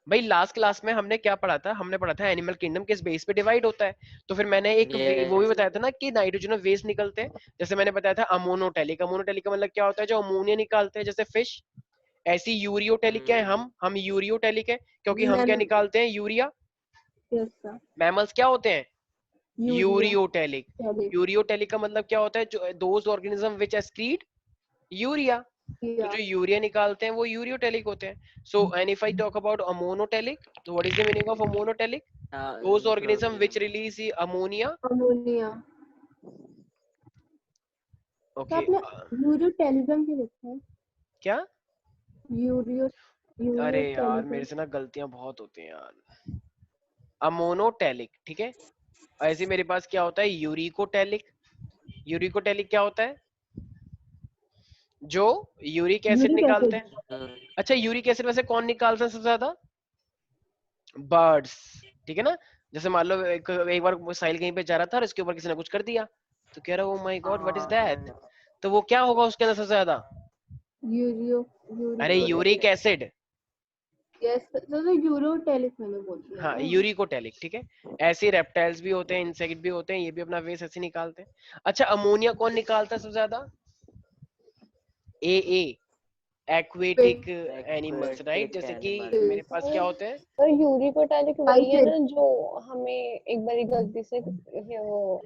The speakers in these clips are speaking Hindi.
भाई लास्ट क्लास में हमने क्या पढ़ा था, हमने पढ़ा था एनिमल किंगडम किस बेस पे डिवाइड होता है। तो फिर मैंने एक वो भी यस बताया था ना कि नाइट्रोजन वेस्ट निकलते हैं। जैसे मैंने बताया था अमोनोटेलिक, अमोनोटेलिक का मतलब क्या होता है, जो अमोनिया निकालते हैं जैसे फिश। ऐसी यूरियोटेलिक क्या है, हम यूरियोटेलिक है क्योंकि हम क्या निकालते हैं, यूरिया। Yes sir. मैमल्स क्या होते हैं, यूरिया। यूरियोटेलिक। यूरियोटेलिक का मतलब क्या होता है, जो those organism which excrete urea. तो जो यूरिया निकालते हैं वो यूरियोटेलिक होते हैं। So and if I talk about ammonotelic, तो what is the meaning of ammonotelic, those organism which release ammonia. Ammonia. तो ओके, आपने यूरियोटेलिज्म क्यों लिखा है? क्या, यूरियो अरे यार यूरियोटेलिज्म। मेरे से ना गलतियां बहुत होती हैं यार। अमोनोटेलिक, ठीक है। ऐसे मेरे पास क्या होता है, यूरिकोटेलिक। यूरिकोटेलिक क्या होता है, जो यूरिक एसिड यूरिक निकालते एसिड। हैं। अच्छा, यूरिक एसिड वैसे कौन निकालता है सबसे ज्यादा, बर्ड्स, ठीक है ना। जैसे मान लो एक बार साहिल कहीं पे जा रहा था और इसके ऊपर किसी ने कुछ कर दिया, तो कह रहा oh my God what is that, तो वो क्या होगा उसके अंदर सबसे ज्यादा, यूरियो अरे यूरिक यूरियोटेलिक। एसिड। यस तो यूरियोटेलिक मैंने बोल दिया हाँ, ना। यूरिकोटेलिक, ठीक है। ऐसे रेप्टाइल्स भी होते हैं, इंसेक्ट भी होते हैं, ये भी अपना वेस्ट ऐसे निकालते हैं। अच्छा, अमोनिया कौन निकालता है सबसे ज्यादा, ए एक्वेटिक एनिमल्स, राइट। जैसे कि मेरे पास क्या होते हैं, और यूरिकोटेलिक वही है ना जो हमें एक बारी गलती से वो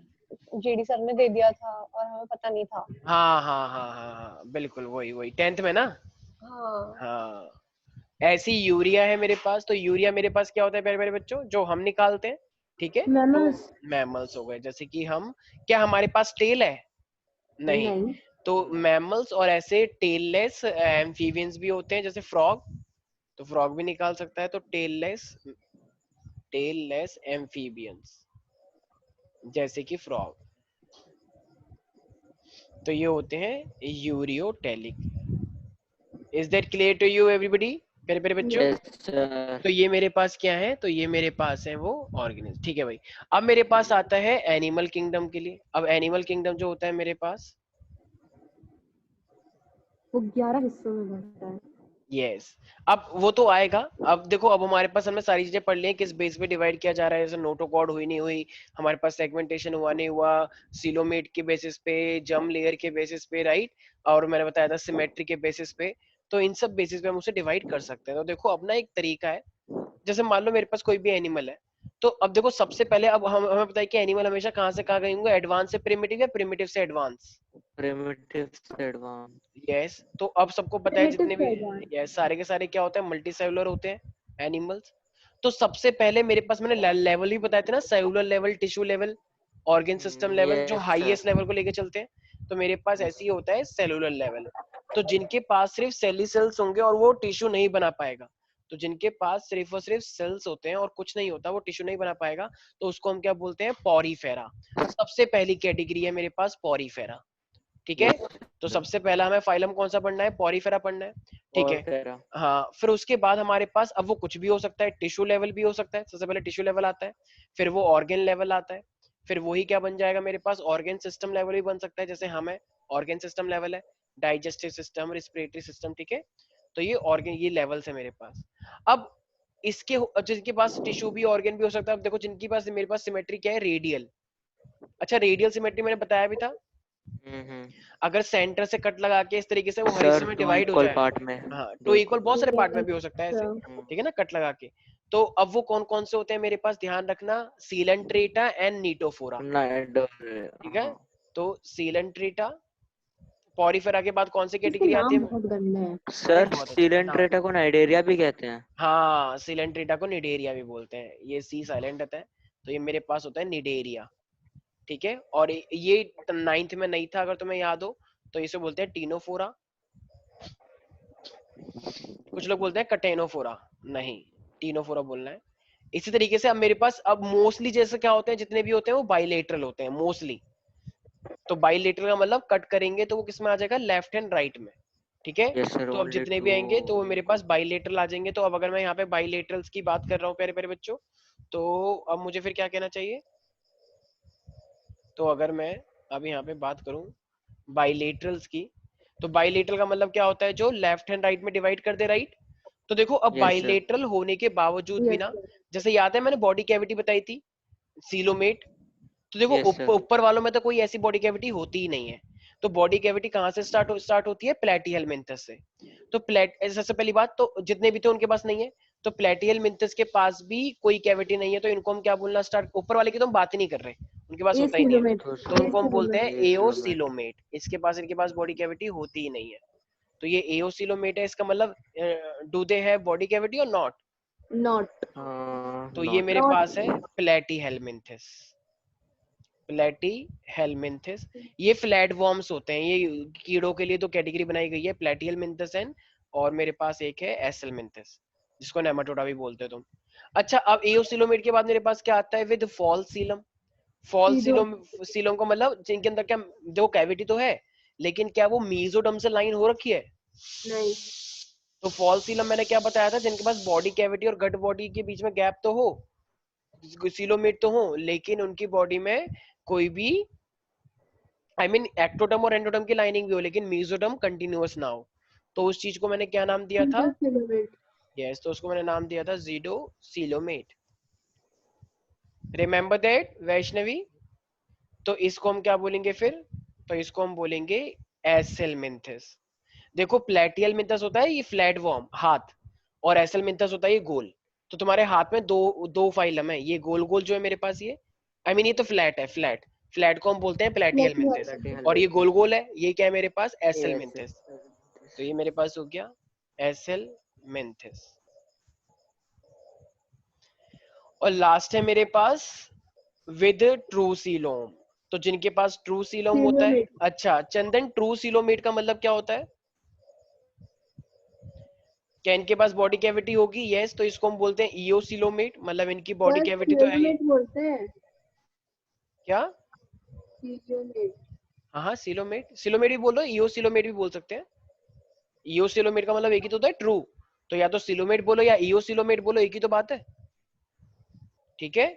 जेडी सर ने दे दिया था और हमें पता नहीं था। हाँ हाँ हाँ हाँ हाँ, बिल्कुल वही वही 10th में ना। हाँ हाँ, ऐसी यूरिया है मेरे पास। तो यूरिया मेरे पास क्या होता है प्यारे प्यारे बच्चों, जो हम निकालते हैं, ठीक है। तो मैमल्स। मैमल्स हो गए, जैसे कि हम, क्या हमारे पास टेल है, नहीं। नहीं। तो मैमल्स और ऐसे टेललेस एम्फीबियंस भी होते हैं, जैसे फ्रॉग, तो फ्रॉग भी निकाल सकता है। तो टेललेस एम्फीबियंस जैसे कि फ्रॉग, तो ये होते हैं ureotelic. Is that clear to you everybody, प्यारे प्यारे बच्चों। Yes sir. तो ये मेरे पास क्या है, तो ये मेरे पास है वो ऑर्गेनिज्म, ठीक है भाई। अब मेरे पास आता है एनिमल किंगडम के लिए। अब एनिमल किंगडम जो होता है मेरे पास, वो 11 हिस्सों में बंटता है। यस, अब वो तो आएगा। अब देखो, अब हमारे पास हमने सारी चीजें पढ़ ली हैं, किस बेस पे डिवाइड किया जा रहा है, जैसे नोटोकॉर्ड हुई नहीं हुई, हमारे पास सेगमेंटेशन हुआ नहीं हुआ, सिलोमेट के बेसिस पे, जम लेयर के बेसिस पे, राइट। और मैंने बताया था सिमेट्री के बेसिस पे। तो इन सब बेसिस पे हम उसे डिवाइड कर सकते हैं। तो देखो अपना एक तरीका है, जैसे मान लो मेरे पास कोई भी एनिमल है, तो अब देखो सबसे पहले अब हम हमें पता है कि एनिमल हमेशा कहाँ से कहाँ गए होंगे, एडवांस से प्रिमिटिव या प्रिमिटिव से एडवांस। प्रिमिटिव से एडवांस। यस, तो अब सबको पता है प्रिमिटिव जितने से भी, एडवांस। यस, सारे के सारे क्या होते हैं, मल्टी सेलुलर होते हैं एनिमल्स। तो सबसे पहले मेरे पास, मैंने लेवल भी बताए थे ना, cellular level, tissue level, organ system level, जो यस हाईएस्ट सर। लेवल को लेके चलते हैं। तो मेरे पास ऐसे ही होता है सेलुलर लेवल। तो जिनके पास सिर्फ सेली सेल्स होंगे और वो टिश्यू नहीं बना पाएगा, तो जिनके पास सिर्फ और सिर्फ सेल्स होते हैं और कुछ नहीं होता, वो टिश्यू नहीं बना पाएगा, तो उसको हम क्या बोलते हैं, पॉरीफेरा। सबसे पहली कैटेगरी है मेरे पास पॉरीफेरा, ठीक है। तो सबसे पहला हमें फाइलम कौन सा पढ़ना है, पॉरीफेरा पढ़ना है, ठीक और है। तेरा। हाँ, फिर उसके बाद हमारे पास अब वो कुछ भी हो सकता है, टिश्यू लेवल भी हो सकता है। सबसे पहले टिश्यू लेवल आता है, फिर वो ऑर्गन लेवल आता है, फिर वही क्या बन जाएगा मेरे पास, ऑर्गन सिस्टम लेवल भी बन सकता है, जैसे हमें ऑर्गन सिस्टम लेवल है, डाइजेस्टिव सिस्टम, रिस्पिरेटरी सिस्टम, ठीक है। तो ये ऑर्गन, ये लेवल्स है मेरे पास। अब इसके जिनके पास टिश्यू भी ऑर्गन भी हो सकता है, अब देखो जिनके पास, मेरे पास सिमेट्री क्या है, रेडियल। अच्छा, रेडियल सिमेट्री मैंने बताया भी था, हम्म। अगर सेंटर से कट लगा के इस तरीके से वो हर हिस्से सर में 2 डिवाइड हो इक्वल जाए, पार्ट में। हाँ, टू 2 इक्वल इक्वल। बहुत सारे पार्ट में भी हो सकता है ऐसे, अच्छा। ठीक है ना, कट लगा के। तो अब वो कौन कौन से होते हैं मेरे पास, ध्यान रखना, सीलेंट्रेटा एंड नीटोफोरा, नाइड। ठीक है। हाँ तो सीलेंट्रेटा, पॉरीफेरा के बाद कौन सी इसके कैटेगरी आती नाम है, बहुत गंदे हैं। अरे सर, बहुत अच्छे थे नाम। सिलेंट्रेटा को नाइडेरिया भी कहते हैं। हाँ, सीलेंट्रेटा को निडेरिया भी बोलते हैं, ये सी साइलेंट होता है, तो ये मेरे पास होता है निडेरिया, ठीक है। और ये 9th में नहीं था, अगर तुम्हें याद हो, तो इसे बोलते हैं टीनोफोरा, कुछ लोग बोलते हैं कटेनोफोरा, नहीं, टीनोफोरा बोलना है। इसी तरीके से अब मेरे पास, अब मोस्टली जैसे क्या होते हैं, जितने भी होते हैं वो बाइलेटरल होते हैं मोस्टली। तो बाइलेटरल का मतलब कट करेंगे तो वो किस में आ जाएगा, लेफ्ट हैंड राइट में, ठीक है। यस सर, तो अब ओनली जितने भी 2 आएंगे तो वो मेरे पास इक्वल। बाइलेटरल आ जाएंगे। तो अब अगर मैं यहाँ पे बाइलेटरल्स की बात कर रहा हूँ प्यारे प्यारे बच्चों, तो अब मुझे फिर क्या कहना चाहिए, तो अगर मैं अब यहाँ पे बात करूँ बाइलेटरल्स की, तो बाइलेटरल का मतलब क्या होता है, जो लेफ्ट हैंड राइट में डिवाइड कर दे, राइट। तो देखो अब Yes, sir. बाइलेटरल होने के बावजूद भी Yes, ना, sir. जैसे याद है मैंने बॉडी कैविटी बताई थी सीलोमेट, तो देखो Yes, sir. ऊपर वालों में तो कोई ऐसी बॉडी कैविटी होती ही नहीं है। तो बॉडी कैविटी कहाँ से स्टार्ट होती है? प्लेटीहेलमिन्थस से। तो सबसे पहली बात तो जितने भी थे उनके पास नहीं है, तो प्लेटीहेलमिन्थस के पास भी कोई कैविटी नहीं है, तो इनको हम क्या बोलना स्टार्ट, ऊपर वाले की तो हम बात ही नहीं कर रहे, उनके पास होता ही नहीं है, Acoelomate. तो उनको हम बोलते हैं Acoelomate. एओसिलोमेट। इनके पास बॉडी कैविटी होती ही नहीं है, तो ये एओसिलोमेट है। इसका मतलब do they have body cavity और नॉट? Not. तो ये Not. मेरे Not. पास है प्लेटीहेलमिन्थस। प्लेटीहेलमिन्थस ये फ्लैट वॉर्म्स होते हैं, ये कीड़ों के लिए तो कैटेगरी बनाई गई है, प्लेटीहेलमिन्थस एंड, और मेरे पास एक है एसेलमिन्थस जिसको नेमाटोडा भी बोलते हो तुम। अच्छा, अब एओसिलोमेट के बाद मेरे पास क्या आता है? With false coelom. False coelom का मतलब जिनके अंदर क्या, जो कैविटी तो है लेकिन क्या वो मीजोडर्म से लाइन हो रखी है? नहीं. तो फॉल सीलम मैंने क्या बताया था, जिनके पास बॉडी कैविटी और गट बॉडी के बीच में गैप तो हो, सीलोमेट तो हो, लेकिन उनकी बॉडी में कोई भी एक्टोडर्म और एंडोडर्म की लाइनिंग भी हो, लेकिन मीजोडर्म कंटिन्यूअस ना हो, तो उस चीज को मैंने क्या नाम दिया था? Pseudocoelomate. यस, तो उसको मैंने नाम दिया था ज़ीडोसीलोमेट। Remember that Vaishnavi. तो इसको हम क्या बोलेंगे फिर? तो इसको हम बोलेंगे एसेलमिन्थस। देखो प्लेटिहेलमिन्थस होता है ये फ्लैट वॉर्म हाथ, और एसेलमिन्थस होता है ये गोल। तो तुम्हारे हाथ में दो फाइलम है, ये गोल गोल जो है मेरे पास, ये ये तो फ्लैट है, फ्लैट को हम बोलते हैं प्लेटिहेलमिन्थस, और ये गोल गोल है, ये क्या है मेरे पास? एसेलमिन्थस। तो ये मेरे पास हो गया एसेलमिन्थस। और लास्ट है मेरे पास विद ट्रू सीलोम। तो जिनके पास ट्रू सीलोम होता है, अच्छा चंदन, ट्रू सीलोमेट का मतलब क्या होता है? क्या इनके पास बॉडी कैविटी होगी? यस, तो इसको हम बोलते हैं ईओसिलोमेट, मतलब इनकी बॉडी Sir, कैविटी तो है ही। Pseudocoelomate बोलते हैं. क्या? Pseudocoelomate. हाँ सिलोमेट भी बोलो, ईओसिलोमेट भी बोल सकते हैं। ईओसिलोमेट का मतलब एक ही तो होता है ट्रू, तो या तो सिलोमेट बोलो या ईओसिलोमेट बोलो, एक ही तो बात है, ठीक है।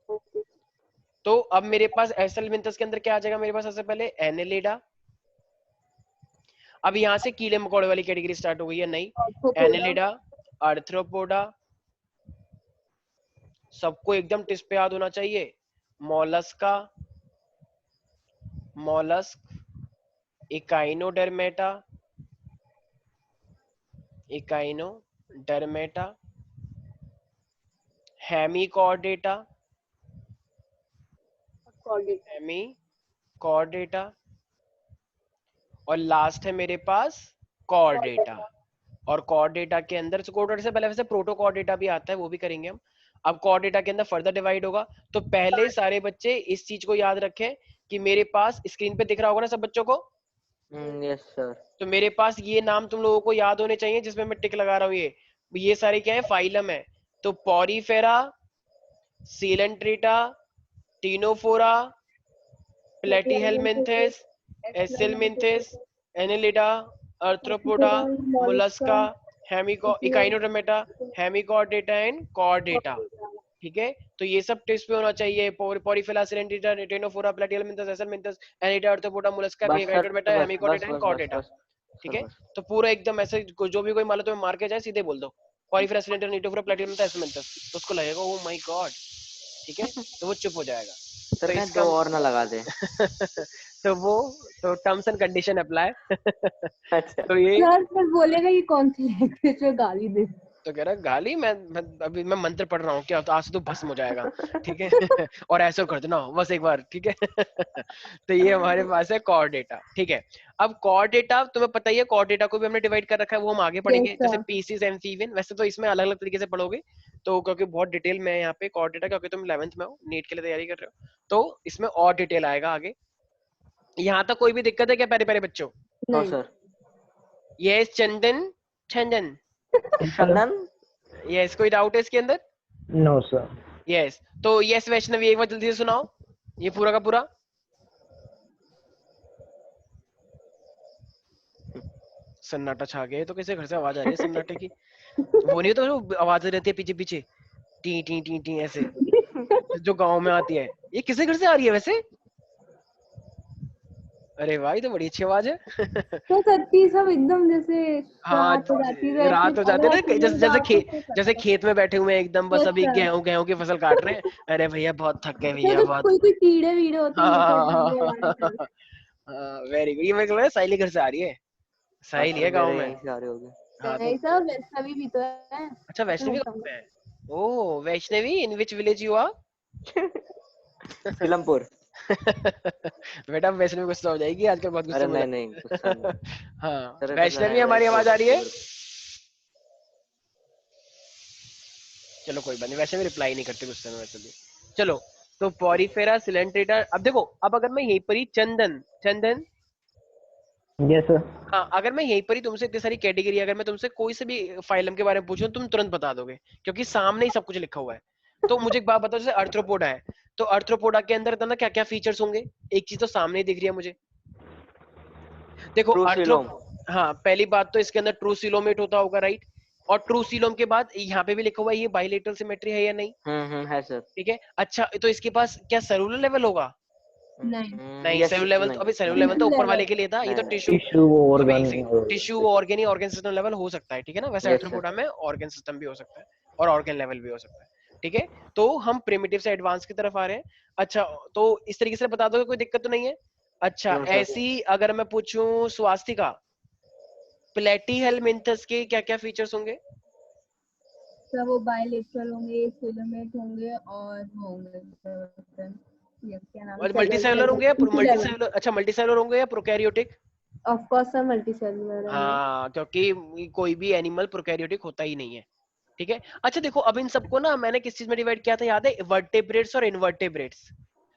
Okay. तो अब मेरे पास एसेलमिन्थस के अंदर क्या आ जाएगा मेरे पास? सबसे पहले एनेलिडा। अब यहाँ से कीड़े मकोड़े वाली कैटेगरी स्टार्ट हो गई है, नहीं। एनेलिडा, आर्थ्रोपोडा, सबको एकदम टिस पे याद होना चाहिए। मोलस्का, मोलस्क, इकाइनोडर्मेटा, हेमिकॉर्डेटा, और लास्ट है मेरे पास कॉर्डेटा। और कॉर्डेटा के अंदर, कॉर्डेटा से पहले वैसे प्रोटोकॉर्डेटा भी आता है, वो भी करेंगे हम। अब कॉर्डेटा के अंदर फर्दर डिवाइड होगा, तो पहले सारे बच्चे इस चीज को याद रखें कि मेरे पास स्क्रीन पे दिख रहा होगा ना सब बच्चों को? Yes, sir. तो मेरे पास ये नाम तुम लोगों को याद होने चाहिए जिसमें मैं टिक लगा रहा हूँ, ये सारे क्या है? फाइलम है। तो Porifera, Coelenterata, Ctenophora, Platyhelminthes, Aschelminthes, Annelida, Arthropoda, Mollusca, Echinodermata, Hemichordata and Chordata, ठीक है। तो ये सब टेस्ट पे होना चाहिए, Porifera, Coelenterata, Ctenophora, Platyhelminthes, Aschelminthes, Annelida, Arthropoda, Mollusca, बस सर, इकाइनोडर्मेटा, बस हेमिकॉर्डेटा बस एंड बस कॉर्डेटा, बस बस ठीक सर है। बस. तो पूरा एकदम ऐसे जो भी कोई मान लो तुम्हें मार के जाए सीधे बोल दो पॉरीफेरा, सीलेंट्रेटा, टीनोफोरा, प्लेटीहेलमिन्थस, एसेलमिन्थस, तो उसको लगेगा ओ माय गॉड, ठीक है, तो वो चुप हो जाएगा। सर तो कहीं इसका दो और ना लगा दे. तो टर्म्स एंड कंडीशन अप्लाई। अच्छा. तो ये Sir, फिर बोलेगा ये कौन सी लैंग्वेज में गाली दे. तो कह रहा गाली, मैं अभी मैं मंत्र पढ़ रहा हूँ क्या, तो आज से तो भस्म हो जाएगा, ठीक है। और ऐसे कर देना बस एक बार, ठीक है। तो ये हमारे पास है कॉर डेटा, ठीक है। अब कॉर डेटा तुम्हें पता ही है, कॉर डेटा को भी हमने डिवाइड कर रखा है, वो हम आगे पढ़ेंगे। Yes, जैसे sir. पीसीज, एम्फीबियन, वैसे तो इसमें अलग अलग तरीके से पढ़ोगे, तो क्योंकि बहुत डिटेल में है यहाँ पे कॉर डेटा, क्योंकि तुम 11th में हो, नीट के लिए तैयारी कर रहे हो, तो इसमें और डिटेल आएगा आगे। यहाँ तक कोई भी दिक्कत है क्या प्यारे प्यारे बच्चों? नो नहीं. सर. ये चंदन, चंदन, चंदन. यस, कोई डाउट है इसके अंदर? No, sir. यस, तो यस वैष्णवी एक बार जल्दी से सुनाओ ये पूरा का पूरा। सन्नाटा छा गया, तो कैसे घर से आवाज आ रही है सन्नाटे की? वो नहीं तो आवाज रहती है पीछे पीछे, टी टी टी टी ऐसे, जो गांव में आती है। ये किसके घर से आ रही है वैसे? अरे भाई, तो बड़ी अच्छी आवाज है। तो सच्ची सब एकदम जैसे हाँ, रात हो जाती है, तो रात हो ऐसे जाते लग ना, रहा है कि जैसे लोग जैसे रात को सो जैसे सकते हैं। खेत में बैठे हुए हैं एकदम, बस यस अभी सर। गेहूं की फसल काट रहे हैं। अरे भैया बहुत थक गए भैया, तो बहुत। कोई कोई कीड़े वीड़े होते हैं, ये कर देंगे हाँ, आंसर। Very good. ये मेरे को लग रहा है साहिल घर से आ रही है। हाँ साहिल सर, है गाँव मेरे में। यहीं से आ रहे होगे। हाँ तो नहीं सर, वैष्णवी भी तो है अच्छा, अपने वैष्णवी होटल गाँव में। में है। ओह, वैष्णवी, इन विच विलेज यू आर? सीलमपुर। बेटा वैष्णवी गुस्सा हो जाएगी आजकल, बहुत गुस्से अरे में नहीं नहीं, गुस्सा जाती नहीं। है। हाँ, सर इट वैष्णवी, वेरी हमारी आवाज क्लोज आ रही टू है? मेरे को। चलो कोई बात नहीं, वैसे भी रिप्लाई नहीं करते गुस्से में वैसे भी। चलो, तो पॉरीफेरा सिलेंट्रेटा। अब देखो, अब अगर मैं यहीं पर ही चंदन चंदन यस सर। हाँ, अगर मैं यहीं पर ही तुमसे इतनी सारी कैटेगरी, अगर मैं तुमसे कोई से भी फाइलम के बारे में पूछूं, तुम तुरंत बता दोगे, क्योंकि सामने ही सब कुछ लिखा हुआ है। तो मुझे एक बात बताओ, जैसे अर्थ्रोपोडा है, तो अर्थ्रोपोडा के अंदर ना क्या क्या फीचर्स होंगे? एक चीज तो सामने ही दिख रही है मुझे। देखो ट्रू अर्थ्रो सीलोम। हाँ, पहली बात तो इसके अंदर ट्रू सीलोमेट होता होगा, राइट? और ट्रू सीलोम के बाद यहाँ पे भी लिखा हुआ है ये बाइलेटरल सिमेट्री है या नहीं। है सर। ठीक है, अच्छा, तो इसके पास क्या सेलुलर लेवल होगा? नहीं, नहीं, यस, सेलुलर लेवल तो, नहीं अभी सेलुलर नहीं लेवल नहीं तो टिश्यू ऊपर वाले लेवल। के लिए था, ये नहीं तो नहीं। टिश्यू। टिश्यू अभी organ. Tissue organ system level हो सकता है, ठीक है ना? वैसे यस सर। अर्थ्रोपोडा में ऑर्गन सिस्टम भी हो सकता है और ऑर्गन लेवल भी हो सकता है, ठीक है? तो हम प्रिमिटिव से एडवांस की तरफ आ रहे हैं। अच्छा, तो इस तरीके से बता दोगे, कोई दिक्कत तो नहीं है? अच्छा, नो सर। ऐसी अगर मैं पूछूं स्वास्तिका, प्लेटीहेलमिंथस के क्या क्या फीचर्स होंगे? सर वो बायलेटरल होंगे, सिलोमेट होंगे और वो होंगे ये क्या नाम है, और मल्टी सेलुलर होंगे या मल्टी सेलुलर? अच्छा, मल्टी सेलुलर होंगे या prokaryotic? Of course sir multi cellular होंगे। हाँ, क्योंकि कोई भी एनिमल प्रोकैरियोटिक होता ही नहीं है, ठीक है? अच्छा देखो, अब इन सबको ना मैंने किस चीज में डिवाइड किया था, याद है? वर्टेब्रेट्स और इनवर्टेब्रेट्स।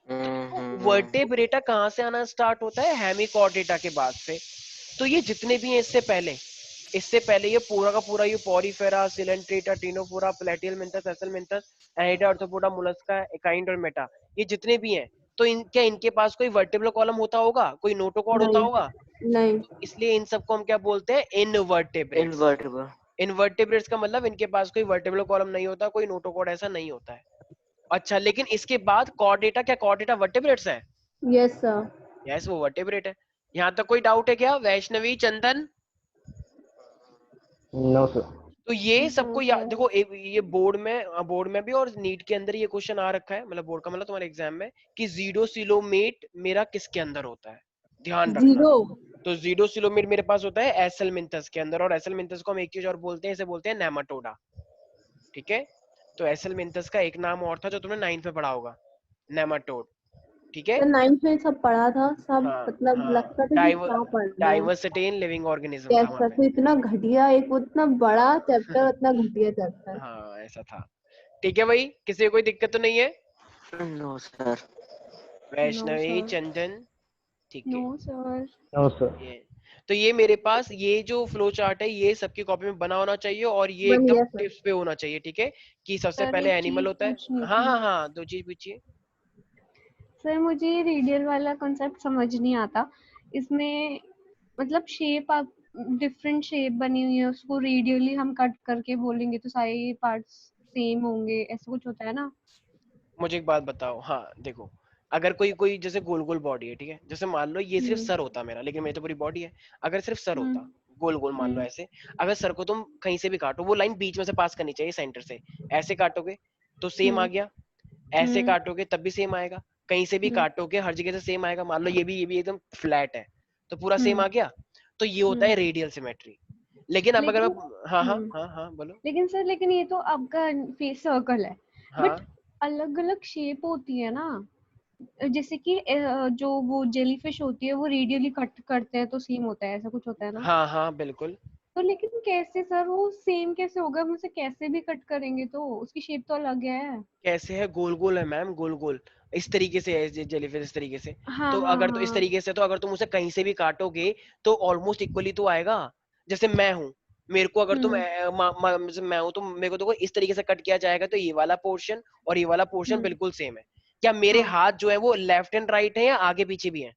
तो वर्टेब्रेटा कहाँ से आना स्टार्ट होता है? हेमिकॉर्डेटा के बाद से। तो ये जितने भी हैं इससे पहले ये पूरा का पूरा, ये Porifera, Coelenterata, Ctenophora, Platyhelminthes, Aschelminthes, Annelida, Arthropoda, Mollusca, एकाइंड और मेटा, ये जितने भी हैं, तो क्या इनके पास कोई वर्टेब्रल कॉलम होता होगा? कोई नोटोकॉर्ड होता नहीं होगा? नहीं। तो इसलिए इन सबको हम क्या बोलते हैं? इनवर्टेब्रेट्स। इनवर्टेबल। इनवर्टेब्रेट्स का मतलब इनके पास कोई वर्टेब्रल कॉलम नहीं होता, कोई नोटोकॉर्ड ऐसा नहीं होता है। अच्छा, लेकिन इसके बाद कॉर्डेटा, क्या कॉर्डेटा वर्टेब्रेट्स है? Yes sir. यस, वो वर्टेब्रेट है। यहाँ तक कोई डाउट है क्या, वैष्णवी, चंदन? No sir. तो ये सबको याद सर। देखो, ये बोर्ड में भी और नीट के अंदर ये क्वेश्चन आ रखा है, मतलब बोर्ड का मतलब तुम्हारे एग्जाम में, कि जीडोसिलोमेट मेरा किसके अंदर होता है, ध्यान रखना। जीरो। तो जीडोसिलोमेट मेरे पास होता है एसेलमिंथस के अंदर, और एसेलमिंथस को हम एक चीज और बोलते हैं, इसे बोलते हैं नेमाटोडा, ठीक है? तो एसेलमिंथस का एक नाम और था जो तुमने 9th में पढ़ा होगा, नेमाटोड, ठीक है? सर 9th में सब पढ़ा था, सब हाँ मतलब हाँ, लगता था कि क्या पढ़ रहे हैं। डाइवर्सिटी इन लिविंग ऑर्गेनिज्म था यस वहां सर, पे। तो इतना घटिया, एक वो इतना बड़ा चैप्टर, इतना घटिया चैप्टर। हाँ, ऐसा था। ठीक है भाई, किसी को कोई दिक्कत तो नहीं है? No sir. No Vaishnavi, sir. Chandan, ठीक है। No sir. No sir. ये तो ये मेरे पास ये जो फ्लो चार्ट है, ये सबकी कॉपी में बना होना चाहिए, और ये बन एकदम गया सर। टिप्स पे होना चाहिए, ठीक है? कि सबसे सर पहले एक एनिमल चीज होता है। पूछनी हाँ थी। हाँ हाँ, दो चीज पूछिए। सर मुझे ये रेडियल वाला कॉन्सेप्ट समझ नहीं आता। इसमें मतलब शेप आप डिफरेंट शेप बनी हुई है, उसको रेडियली हम कट करके बोलेंगे तो सारे पार्ट्स सेम होंगे, ऐसा कुछ होता है ना? मुझे एक बात बताओ, हाँ देखो, अगर कोई कोई जैसे गोल गोल बॉडी है, ठीक है? जैसे मान लो ये सिर्फ हम्म। सर होता मेरा, लेकिन मेरी तो पूरी बॉडी है। अगर सिर्फ सर हम्म। होता, गोल गोल मान लो हम्म। ऐसे, अगर सर को तुम कहीं से भी काटो, वो लाइन बीच में से पास करनी चाहिए, सेंटर से। ऐसे काटोगे तो सेम आ हम्म। गया, ऐसे हम्म। काटोगे तब भी सेम आएगा, कहीं से भी हम्म। काटोगे हर जगह से सेम आएगा। मान लो ये भी एकदम फ्लैट है, तो पूरा सेम हम्म। आ गया। तो ये होता हम्म। है रेडियल सिमेट्री। लेकिन अब अगर लेकिन मैं, हाँ हाँ हम्म हाँ हाँ, बोलो। लेकिन सर, लेकिन ये तो आपका फेस सर्कल है, बट हाँ अलग अलग शेप होती है ना। जैसे कि जो वो जेलीफिश होती है वो रेडियली कट करते हैं तो सेम होता है, ऐसा कुछ होता है ना? हाँ हाँ, बिल्कुल। तो लेकिन कैसे सर वो सेम कैसे होगा? हम उसे कैसे भी कट करेंगे तो उसकी शेप तो अलग है। कैसे है? गोल गोल है मैम, गोल गोल। इस तरीके से है जेलीफिश, इस तरीके से। हाँ तो हाँ अगर तो इस हाँ। तरीके से, तो अगर तुम उसे कहीं से भी काटोगे तो ऑलमोस्ट इक्वली तो आएगा। जैसे मैं हूं, मेरे को अगर तुम हम्म। जैसे मैं हूं, तो मेरे को तो इस तरीके से कट किया जाएगा, तो ये वाला पोर्शन और ये वाला पोर्शन हम्म। बिल्कुल सेम है। क्या मेरे हाँ। हाथ जो है वो लेफ्ट एंड राइट है या आगे पीछे भी है?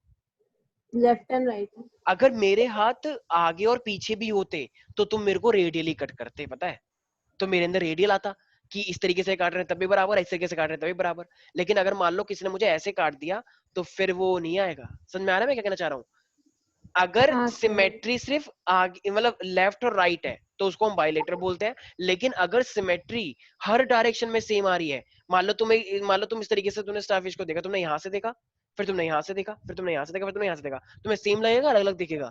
Left and right. अगर मेरे हाथ आगे और पीछे भी होते तो तुम मेरे को रेडियली कट करते, पता है? तो मेरे अंदर रेडियल आता, कि इस तरीके से काट रहे हैं तब भी बराबर, इस तरीके से काट रहे हैं तब भी बराबर। लेकिन अगर मान लो किसी ने मुझे ऐसे काट दिया, तो फिर वो नहीं आएगा। समझ में आ रहा है मैं क्या कहना चाह रहा हूँ? अगर हाँ, सर। सिमेट्री सिर्फ आगे मतलब लेफ्ट और राइट है तो उसको हम बाइलेटरल बोलते हैं, लेकिन अगर सिमेट्री हर डायरेक्शन में सेम आ रही है, मान लो तुम इस तरीके से तुमने स्टारफिश को देखा, तुमने यहाँ से देखा, फिर तुमने यहाँ से देखा, फिर तुमने यहाँ से देखा, फिर तुमने यहाँ से देखा, तुम्हें सेम लगेगा, अलग अलग दिखेगा,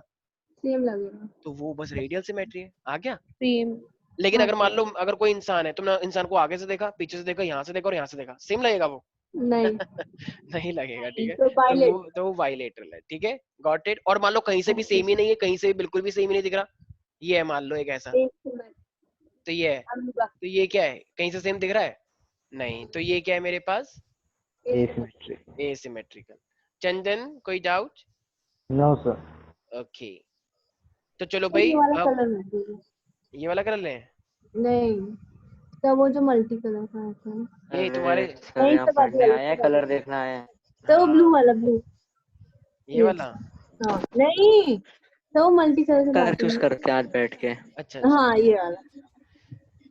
सेम लगेगा। तो वो बस रेडियल सिमेट्री है। आ गया? सेम। लेकिन हाँ, अगर मान सर। लो अगर कोई इंसान है, तुमने इंसान को आगे से देखा, पीछे से देखा, यहाँ से देखा और यहाँ से देखा, सेम लगेगा वो? नहीं नहीं लगेगा, ठीक है। तो तो वो बाइलेटरल है, ठीक है, गॉट इट। और मान लो कहीं से भी Okay. सेम ही नहीं है, कहीं से भी बिल्कुल भी सेम ही नहीं दिख रहा, ये है मान लो एक ऐसा, तो ये है, तो ये क्या है, कहीं से सेम दिख रहा है? नहीं, तो ये क्या है मेरे पास? asymmetry. एसिमेट्रिकल। चंदन, कोई डाउट? No, sir. ओके, तो चलो भाई, ये वाला अब कलर नहीं, ये वाला कर लें। तो वो जो मल्टी कलर का आता है ना, ये तुम्हारे सर नहीं, यहाँ सब पढ़ने अलग आए हैं, अलग। कलर देखना है। तो वो हाँ, ब्लू वाला, ब्लू। ये वाला। हाँ नहीं, तो वो मल्टी कलर से कलर बात चूज है। करते हैं आज बैठ के। अच्छा अच्छा, हाँ ये वाला।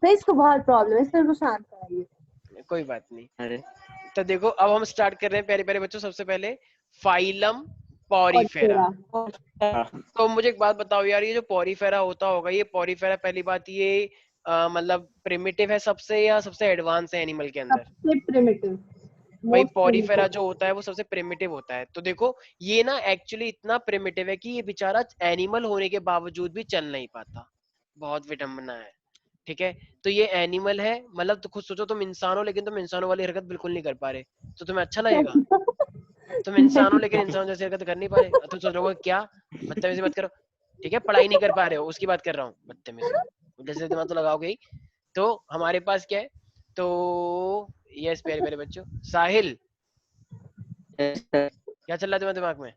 तो इसको बहुत प्रॉब्लम है, इस पर शांत कराइए। कोई बात नहीं। अरे तो देखो अब हम स्टार्ट कर रहे हैं प्यारे प्यारे बच्चों। सबसे पहले फाइलम पॉरीफेरा। तो मुझे एक बात बताओ यार, ये जो पॉरीफेरा होता होगा, ये पॉरीफेरा पहली बात ये मतलब प्रिमिटिव है सबसे या सबसे एडवांस है एनिमल के अंदर? सबसे प्रिमिटिव। भाई पॉरीफेरा जो होता है वो सबसे प्रिमिटिव होता है। तो देखो ये ना एक्चुअली इतना प्रिमिटिव है कि ये बेचारा एनिमल होने के बावजूद भी चल नहीं पाता, बहुत विडंबना है, ठीक है। तो ये एनिमल है, मतलब तो खुद सोचो तुम इंसान हो लेकिन तुम इंसानों वाली हरकत बिल्कुल नहीं कर पा रहे, तो तुम्हें अच्छा लगेगा? तुम इंसान हो लेकिन इंसान जैसी हरकत कर नहीं पा रहे, और तुम सोच रहे हो क्या बदतमीजी मत करो, ठीक है, पढ़ाई नहीं कर पा रहे हो उसकी बात कर रहा हूँ, बदतमीजी जैसे दिमाग तो लगाओगे ही। तो हमारे पास क्या है, तो यस प्यारे प्यारे बच्चों, साहिल क्या चल रहा है तुम्हारे दिमाग में?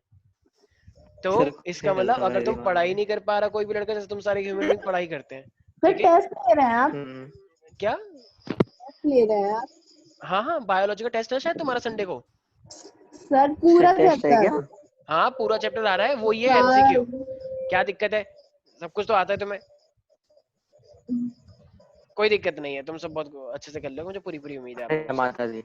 तो सर इसका मतलब अगर तुम पढ़ाई नहीं कर पा रहा कोई भी लड़का, जैसे तुम सारे ह्यूमन बीइंग पढ़ाई करते हैं, फिर ठीक है, टेस्ट ले रहे हैं आप? क्या? टेस्ट ले रहे हैं आप? हाँ हाँ, बायोलॉजी का टेस्ट है शायद तुम्हारा संडे को। सर पूरा टेस्ट है क्या? हाँ पूरा चैप्टर आ रहा है, वो ये एमसीक्यू। क्या दिक्कत है, सब कुछ तो आता है तुम्हें, कोई दिक्कत नहीं है, तुम सब बहुत अच्छे से कर लोगे, मुझे पूरी पूरी उम्मीद है आप लोगों से। माता जी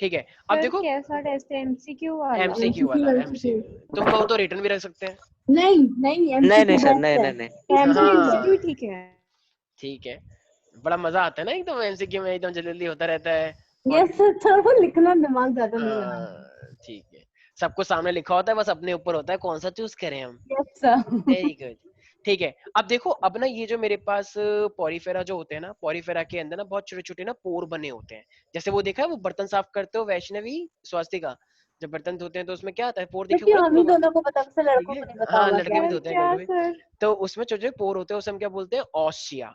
ठीक है, अब सर देखो कैसा टेस्ट है? एमसीक्यू वाला? एमसीक्यू वाला, एमसीक्यू तुम कहो तो रिटर्न भी रख सकते हैं। नहीं नहीं नहीं नहीं सर, MCQ नहीं बेस्ट नहीं है। नहीं हाँ। एमसीक्यू ठीक है। ठीक है, बड़ा मजा आता है ना एकदम एमसीक्यू में, एकदम जल्दी जल्दी होता रहता है। यस सर, वो लिखना दिमाग ज्यादा नहीं लगाना। हाँ, ठीक है, सबको सामने लिखा होता है, बस अपने ऊपर होता है कौन सा चूज करें हम। Yes sir. वेरी गुड, ठीक है। अब देखो, अब ना ये जो मेरे पास पॉरीफेरा जो होते हैं ना, पॉरीफेरा के अंदर ना बहुत छोटे छोटे ना पोर बने होते हैं। जैसे वो देखा है, वो बर्तन साफ करते हो वैष्णवी स्वास्तिका, जब बर्तन धोते हैं तो उसमें क्या आता है, पोर देखे क्योंकि होंगे हम ही ना, दोनों को पता, वैसे ठीक लड़कों है, को नहीं पता हाँ होगा लड़के भी क्या। धोते हैं क्या कभी कभी। सर? तो उसमें छोटे छोटे पोर होते हैं, उसे हम क्या बोलते हैं, ऑस्टिया।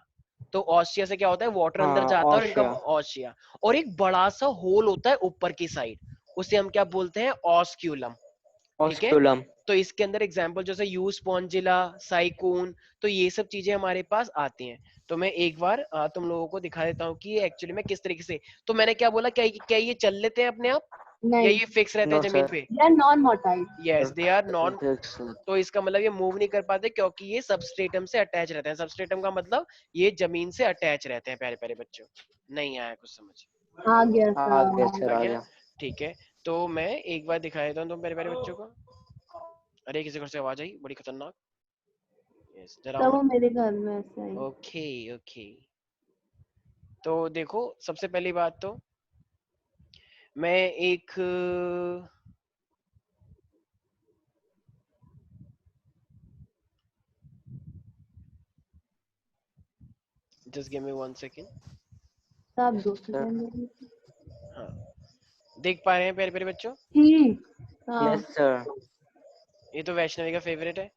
तो ऑस्टिया से क्या होता है, वाटर अंदर हाँ जाता है और इनका ऑस्ट्रिया ऑस्टिया, और एक बड़ा सा होल होता है ऊपर की साइड, उसे हम क्या बोलते हैं, ऑस्क्यूलम, ठीक है। ऑस्क्यूलम। तो इसके अंदर एग्जांपल जैसे यू स्पॉन्जिला, साइकून, तो ये सब चीजें हमारे पास आती हैं। तो मैं एक बार तुम लोगों को दिखा देता हूँ कि ये एक्चुअली में किस तरीके से, तो मैंने क्या बोला, क्या ये चल लेते हैं अपने आप या नहीं, ये फिक्स रहते हैं नो जमीन सर। पे? They are non motile. Yes they are non. Fix. तो इसका मतलब ये मूव नहीं कर पाते क्योंकि ये सबस्ट्रेटम से अटैच रहते हैं। सबस्ट्रेटम का मतलब ये जमीन से अटैच रहते हैं। प्यारे प्यारे बच्चों, नहीं आया कुछ समझ? आ गया आ गया सर। सर, आ आ गया, गया। ठीक है। तो मैं एक बार दिखा देता हूँ तुम प्यारे प्यारे बच्चों को। अरे किसी घर से आवाज आई बड़ी खतरनाक, यस जरा तो वो मेरे घर में ऐसा ही। Okay okay. तो देखो सबसे पहली बात तो मैं एक जस्ट गिव मी 1 सेकेंड। सब दो सर सेकंड। हाँ, देख पा रहे हैं प्यारे प्यारे बच्चों? हाँ यस सर। ये तो वैष्णवी का फेवरेट है,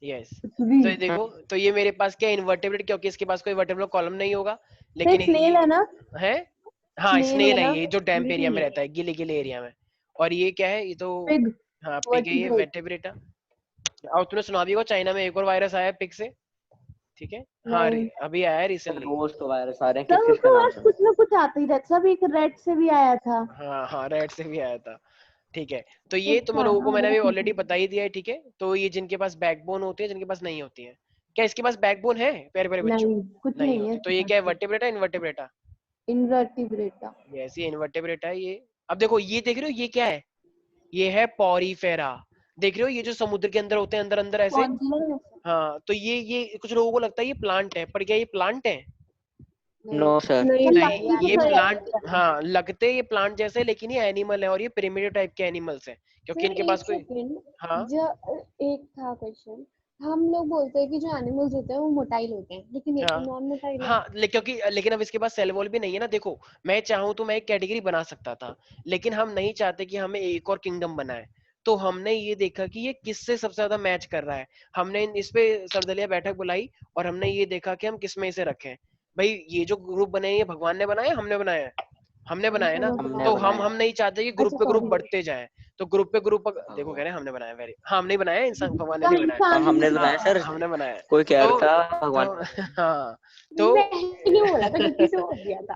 यस। भी। तो ये देखो, तो ये मेरे पास क्या इन्वर्टेब्रेट, क्योंकि इसके पास कोई वर्टेब्रल कॉलम नहीं होगा, तो लेकिन स्नेल है ना? है, हाँ स्नेल स्नेल है है ना? ये, जो डैम्प एरिया में रहता है, गीले गीले एरिया में। और ये क्या है, ये तो पिग। हाँ पिग है, ये वेटेब्रेटा। और तूने सुना भी होगा चाइना में एक और वायरस आया है पिग से, ठीक है, हाँ नहीं अभी आया है सर रिसेंटली। रोज तो वायरस आ रहे हैं, सर, किस वो किस का तो नाम आज सर? कुछ ना कुछ आता ही रहता। सब एक रेड से भी आया था। हाँ हाँ, रेड से भी आया था, ठीक है। तो ये तुम अच्छा, लोगों को हाँ, मैंने अभी red ऑलरेडी बता ही दिया है, ठीक है। तो ये जिनके पास बैकबोन होती है, जिनके पास नहीं होती है, क्या इसके पास बैकबोन है प्यारे प्यारे बच्चों? नहीं, कुछ नहीं नहीं है होती, तो इसके ये क्या है, पास। वर्टेब्रेटा इनवर्टेब्रेटा? इनवर्टिब्रेटा। यस, ये इनवर्टेब्रेटा है ये। अब देखो ये देख रहे हो, ये क्या है, ये है पॉरीफेरा। देख रहे हो ये जो समुद्र के अंदर होते हैं, अंदर अंदर ऐसे। Consular हाँ, तो ये कुछ लोगों को लगता है ये प्लांट है, पर क्या ये प्लांट है? No sir. नहीं नहीं, ये animal प्लांट, है। हाँ लगते ये प्लांट जैसे, लेकिन ये एनिमल है, और ये प्रिमिटिव टाइप के एनिमल्स हैं, क्योंकि सर इनके एक पास कोई, सेकंड, हाँ एक था क्वेश्चन। हम लोग बोलते हैं कि जो एनिमल्स होते हैं वो मोटाइल होते हैं, लेकिन ये तो हाँ नॉन मोटाइल है। हाँ, क्योंकि लेकिन अब इसके पास सेल वॉल भी नहीं है ना। देखो मैं चाहूँ तो मैं एक कैटेगरी बना सकता था, लेकिन हम नहीं चाहते कि हमें एक और किंगडम बनाए। तो हमने ये देखा कि ये किससे सबसे ज्यादा मैच कर रहा है। हमने इस पे सर्वदलीय बैठक बुलाई, और हमने ये देखा कि हम किस में इसे रखें। भाई ये जो ग्रुप बने हैं, ये भगवान ने बनाया, हमने बनाया है? हमने बनाया ना। हमने तो बनाया। हम नहीं चाहते कि ग्रुप अच्छा पे ग्रुप सॉरी। बढ़ते जाएं। तो ग्रुप पे ग्रुप, देखो कह रहे हैं हमने बनाया, वेरी, हाँ हमने बनाया, इंसान भगवान ने का नहीं बनाया। हाँ, इंसान हमने भी बनाया सर। हमने बनाया है। कोई कह तो रहा था भगवान तो हाँ, तो मैंने बोला था, गलती से बोल दिया था।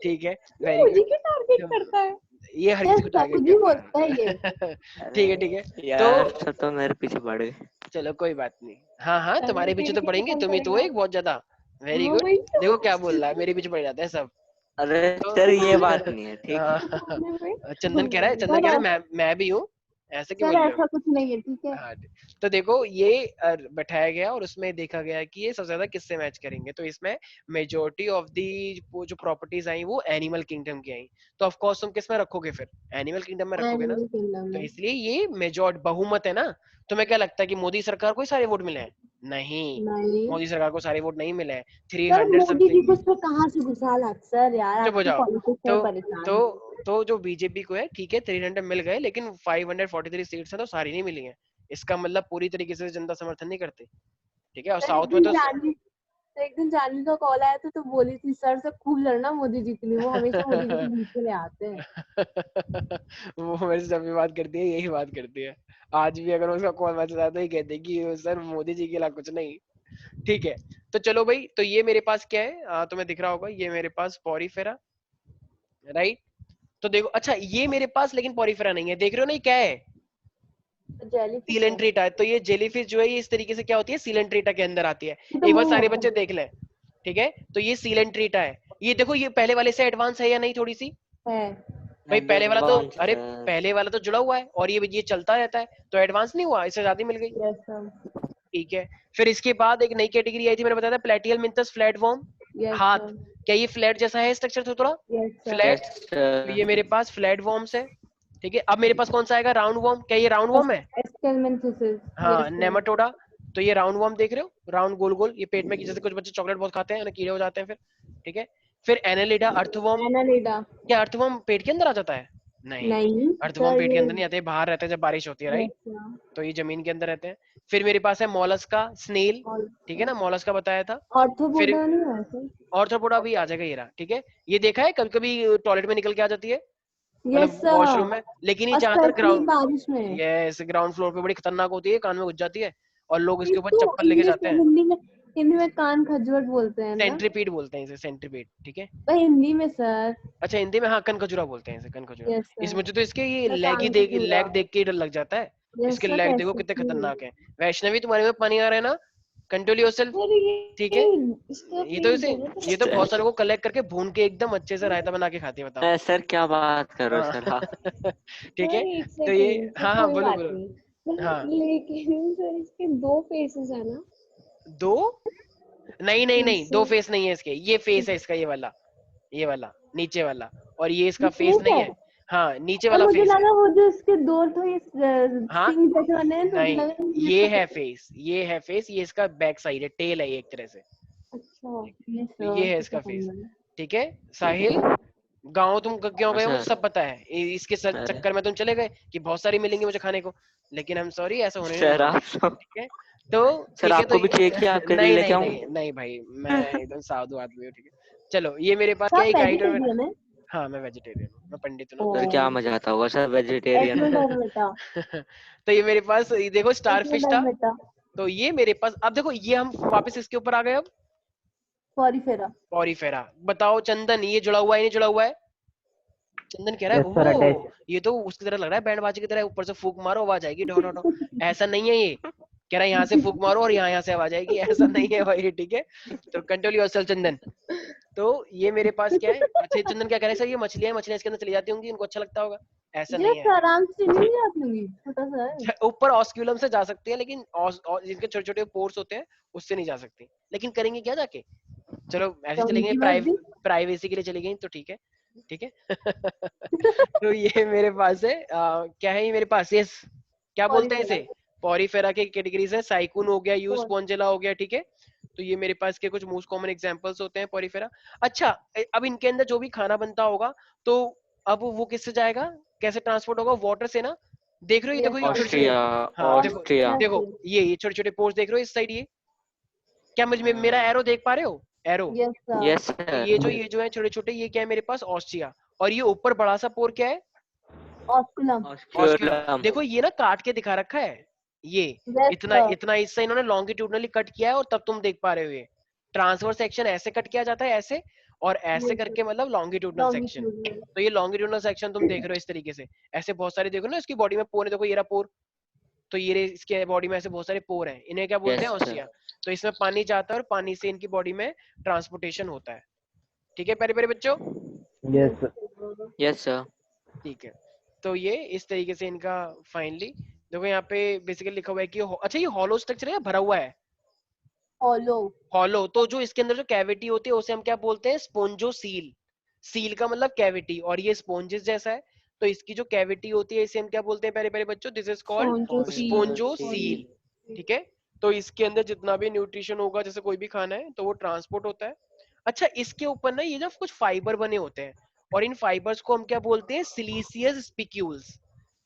ठीक है, ये वेरी मुझे गुड। क्यों टारगेट करता है? ये हर Yes, किसी को टारगेट प्रभु जी करता बोलता है ये। है। ठीक है। यार तो सब तो मेरे पीछे पड़ गए। चलो कोई बात नहीं, हाँ हाँ चलो तुम्हारे पीछे फिर तो किसे पड़ेंगे, कौन तुम ही तो करेगा? एक बहुत ज्यादा। वेरी हाँ गुड। वही तो। देखो क्या बोल रहा है, मेरे पीछे पड़ जाते हैं सब। अरे तो सर ये बात नहीं है, ठीक है। चंदन कह रहा है, चंदन सर कह रहा है मैं भी हूँ, ऐसे क्यों सर बोल रहे हो? ऐसा कुछ नहीं है, ठीक है। हाँ, तो देखो ये बैठाया गया, और उसमें देखा गया कि ये सबसे ज्यादा किससे मैच करेंगे। तो इसमें मेजोरिटी ऑफ दी वो जो प्रॉपर्टीज आई वो एनिमल किंगडम की आई। तो ऑफ कोर्स तुम किस में रखोगे फिर? एनिमल किंगडम में रखोगे ना। एनिमल किंगडम तो में। इसलिए ये मेजॉरिटी बहुमत है ना। तुम्हें क्या लगता है कि मोदी सरकार को ही सारे वोट मिले हैं? नहीं, नहीं मोदी सरकार को सारे वोट नहीं मिले हैं, सर, 300 मोदी जी समथिंग। को उस पर कहाँ से घुसा ला सर, यार चुप हो आपकी जाओ। पॉलिटिक्स तो से परेशान हूँ। जो बीजेपी को है, ठीक है 300 मिल गए, लेकिन 543 सीट्स हैं, तो सारी नहीं मिली हैं। इसका मतलब पूरी तरीके से जनता समर्थन नहीं करती, ठीक है। और सर एक साउथ में दिन तो जानवी का कॉल आया था, तो बोली थी सर से खूब लड़ना मोदी जी के लिए, वो हमेशा मोदी जी के बीच में ले आते हैं। वो मेरे से जब भी बात करती है यही बात करती है। आज भी अगर उसका कॉल मैसेज आता है, कहते हैं कि सर मोदी जी के अलावा कुछ नहीं। ठीक है, तो चलो भाई, तो ये मेरे पास क्या है, तुम्हें दिख रहा होगा, ये मेरे पास पॉरीफेरा, राइट। तो देखो, अच्छा ये मेरे पास लेकिन पॉरीफेरा नहीं है, देख रहे हो ना ये क्या है? जेलीफिश है। सीलेंट्रीटा। तो ये जेलीफिश जो है, ये इस तरीके से क्या होती है, सीलेंट्रीटा के अंदर आती है। ये तो एक बार मुंह सारे है। बच्चे देख लें, ठीक है। तो ये सीलेंट्रीटा है। ये देखो, ये पहले वाले से एडवांस है या नहीं थोड़ी सी? है। भाई पहले वाला तो, एडवांस अरे सर। पहले वाला तो जुड़ा हुआ है, और ये चलता रहता है, तो एडवांस नहीं हुआ, इससे ज्यादा मिल गई। Yes sir. ठीक है। फिर इसके बाद एक नई कैटेगरी आई थी, मैंने बताया था, प्लेटियल मिंथस फ्लैट वॉर्म, यस हाथ। सर। क्या ये फ्लैट जैसा है स्ट्रक्चर थोड़ा? Yes sir. फ्लैट। यस तो ये सर। मेरे पास फ्लैट वॉर्म्स है, ठीक है। अब मेरे पास कौन सा आएगा, राउंड वॉर्म। क्या ये राउंड वॉर्म है? एस्केलमेंथिसिस। हाँ, यस सर। नेमाटोडा। तो ये राउंड वॉर्म देख रहे हो, राउंड गोल गोल, ये पेट में, जैसे कुछ बच्चे चॉकलेट बहुत खाते हैं ना, कीड़े हो जाते हैं फिर, ठीक है। फिर एनालिडा, अर्थवॉर्म। एनालिडा। क्या अर्थवॉर्म पेट के अंदर आ जाता है? नहीं, नहीं अर्थवॉर्म सर, पेट के ये अंदर नहीं आते, बाहर रहते हैं जब बारिश होती है, राइट। Yes sir. तो ये जमीन के अंदर रहते हैं। फिर मेरे पास है मोलस्का, स्नेल, ठीक है ना, मोलस्का बताया था। फिर ऑर्थोपोडा नहीं है सर? ऑर्थोपोडा भी आ जाएगा, ये रहा, ठीक है। ये देखा है कभी कभी टॉयलेट में निकल के आ जाती है, यस मतलब सर। वॉशरूम में, लेकिन ये और ज्यादातर स्पेशली बारिश में। यस ग्राउंड फ्लोर पे बड़ी खतरनाक होती है, कान में घुस जाती है, और लोग इसके ऊपर इसको चप्पल लेके इंग्लिश जाते में, हैं। हिंदी में कान खजूर बोलते हैं ना? सेंट्रीपीड बोलते हैं इसे, सेंट्रीपीड, ठीक है। भाई हिंदी में सर। अच्छा हिंदी में, हाँ कनखजूरा बोलते हैं इसे, कनखजूरा। यस इस सर। मुझे तो इसके ये मैं लेग ही कान देख, खजूरा। लेग देख के ही डर लग जाता है। यस इसके सर, लेग देखो कितने कैसे? खतरनाक है। वैष्णवी तुम्हारे में पानी आ रहा है ना, कंट्रोल योरसेल्फ, सर ठीक है। इसका ये तो फेस इसे, दोनों तरफ ये तो से बहुत सारे को कलेक्ट करके भून के एकदम अच्छे से रायता बना के खाती है, बताओ। सर क्या बात कर रहे हो हाँ सर। हाँ ठीक है। सर एक तो ये, सेकंड सर, हाँ हाँ कोई बोलो बात बोलो। नहीं सर, हाँ, लेकिन सर इसके दो फेसेस है ना? दो, नहीं नहीं नहीं, दो सर फेस नहीं है इसके, ये फेस है इसका, ये वाला नीचे वाला, और ये इसका ये फेस फेस नहीं है? है। हाँ, नीचे और वाला मुझे फेस है। लगा वो जो इसके दो तो ये हाँ, सिंग जैसे बने हैं, तो मुझे नहीं, लगा ये है फेस, ये है फेस, ये इसका बैक साइड है, टेल है ये एक तरह से, अच्छा। यस तो ये है सर, इसका फेस, समझ गए। ठीक है। साहिल, गाँव तुम क्यों हाँ गए हो मुझे सर। सब पता है, इसके अरे चक्कर में तुम चले गए कि बहुत सारी मिलेंगी मुझे खाने को, लेकिन हम सॉरी, ऐसा होने नहीं सर दूंगा, आप तो, ठीक है। तो सर ठीक है, तो आपको भी चाहिए कि आपके लिए नहीं लेके नहीं आऊं? नहीं नहीं भाई, मैं एकदम साधु आदमी हूँ, ठीक है। चलो ये मेरे पास तो क्या आप है, एक हाइट और, वेजिटेरियन है? हाँ मैं वेजिटेरियन हूँ, मैं पंडित हूँ ना, ओ, सर क्या मजा आता होगा सर एक वेजिटेरियन में। मिनट बेटा, तो ये मेरे पास, ये देखो स्टार एक फिश मिनट था। बेटा। तो ये मेरे पास, अब देखो ये हम वापस इसके ऊपर आ गए अब, पॉरीफेरा। पॉरीफेरा। बताओ चंदन, ये जुड़ा हुआ है नहीं जुड़ा हुआ है? चंदन कह रहा है Yes sir, attached. ओह, ये तो उसकी तरह लग रहा है, बैंड बाजी की तरह, ऊपर से फूंक मारो आवाज आएगी ढो ढो ढो। ऐसा नहीं है ये, कह रहा है यहाँ से फूक मारो और यहाँ से आवाज आएगी, ऐसा नहीं है भाई, ठीक है। तो कंट्रोल योरसेल्फ चंदन। तो ये मेरे पास क्या है, अच्छा चंदन क्या कह रहे हैं सर, ये मछलियां इसके अंदर चली जाती होंगी, इनको अच्छा लगता होगा, ऐसा नहीं है। आराम से नहीं जाती होंगी, छोटा सा है। ऊपर ऑस्क्यूलम से जा सकती है, लेकिन जिनके छोटे छोटे पोर्स होते हैं उससे नहीं जा सकती। लेकिन करेंगे क्या जाके, चलो ऐसे चलेंगे, प्राइवेसी के लिए चली गई तो ठीक है, ठीक है। तो ये मेरे पास है क्या है, ये मेरे पास ये क्या बोलते हैं इसे, पॉरीफेरा के कैटेगरीज है, साइकून हो गया, यूज स्पॉन्जिला हो गया, ठीक है। तो ये मेरे पास के कुछ मोस्ट कॉमन एग्जांपल्स होते हैं पॉरीफेरा। अच्छा अब इनके अंदर जो भी खाना बनता होगा तो अब वो किससे जाएगा, कैसे ट्रांसपोर्ट होगा, वाटर से ना। देख रहे हो ये देखो, ये ऑस्ट्रिया, ऑस्ट्रिया। देखो ये छोटे छोटे पोर्स देख रहे हो इस साइड, ये क्या मुझे मेरा एरो देख पा रहे हो, एरो, यस सर। ये जो है छोटे छोटे, ये क्या है मेरे पास, ऑस्ट्रिया। और ये ऊपर बड़ा सा पोर क्या है, ऑस्क्यूलम। देखो ये ना काट के दिखा रखा है, ये इतना इतना हिस्सा इन्होंने लॉन्गिट्यूडनली कट किया है, और तब तुम देख पा रहे हो ये ट्रांसवर्स सेक्शन ऐसे कट किया जाता है, ऐसे और ऐसे करके, मतलब लॉन्गिट्यूडनल सेक्शन। तो ये लॉन्गिट्यूडनल सेक्शन तुम देख रहे हो इस तरीके से, ऐसे बहुत सारे देखो ना इसकी बॉडी में पोर है, देखो ये रहा पोर, तो ये इसके बॉडी में ऐसे बहुत सारे पोर हैं, इन्हें क्या बोलते हैं, ऑस्ट्रिया। तो इसमें पानी जाता है और पानी से इनकी बॉडी में ट्रांसपोर्टेशन होता है, ठीक है प्यारे प्यारे बच्चों। Yes, sir. Yes sir. ठीक है, तो ये इस तरीके से इनका फाइनली देखो यहाँ पे बेसिकली लिखा हुआ है कि अच्छा ये हॉलो स्ट्रक्चर है, भरा हुआ है, हॉलो। तो जो इसके अंदर जो कैविटी होती है उसे हम क्या बोलते हैं, स्पोंजोसील। सील का मतलब कैविटी, और ये स्पोंजेस जैसा है, तो इसकी जो कैविटी होती है इसे हम क्या बोलते हैं प्यारे प्यारे बच्चों, दिस इज कॉल्ड स्पोंजोसील, ठीक है। तो इसके अंदर जितना भी न्यूट्रिशन होगा, जैसे कोई भी खाना है तो वो ट्रांसपोर्ट होता है। अच्छा इसके ऊपर ना ये जो कुछ फाइबर बने होते हैं, और इन फाइबर्स को हम क्या बोलते हैं, सिलीसियस स्पिक्यूल्स।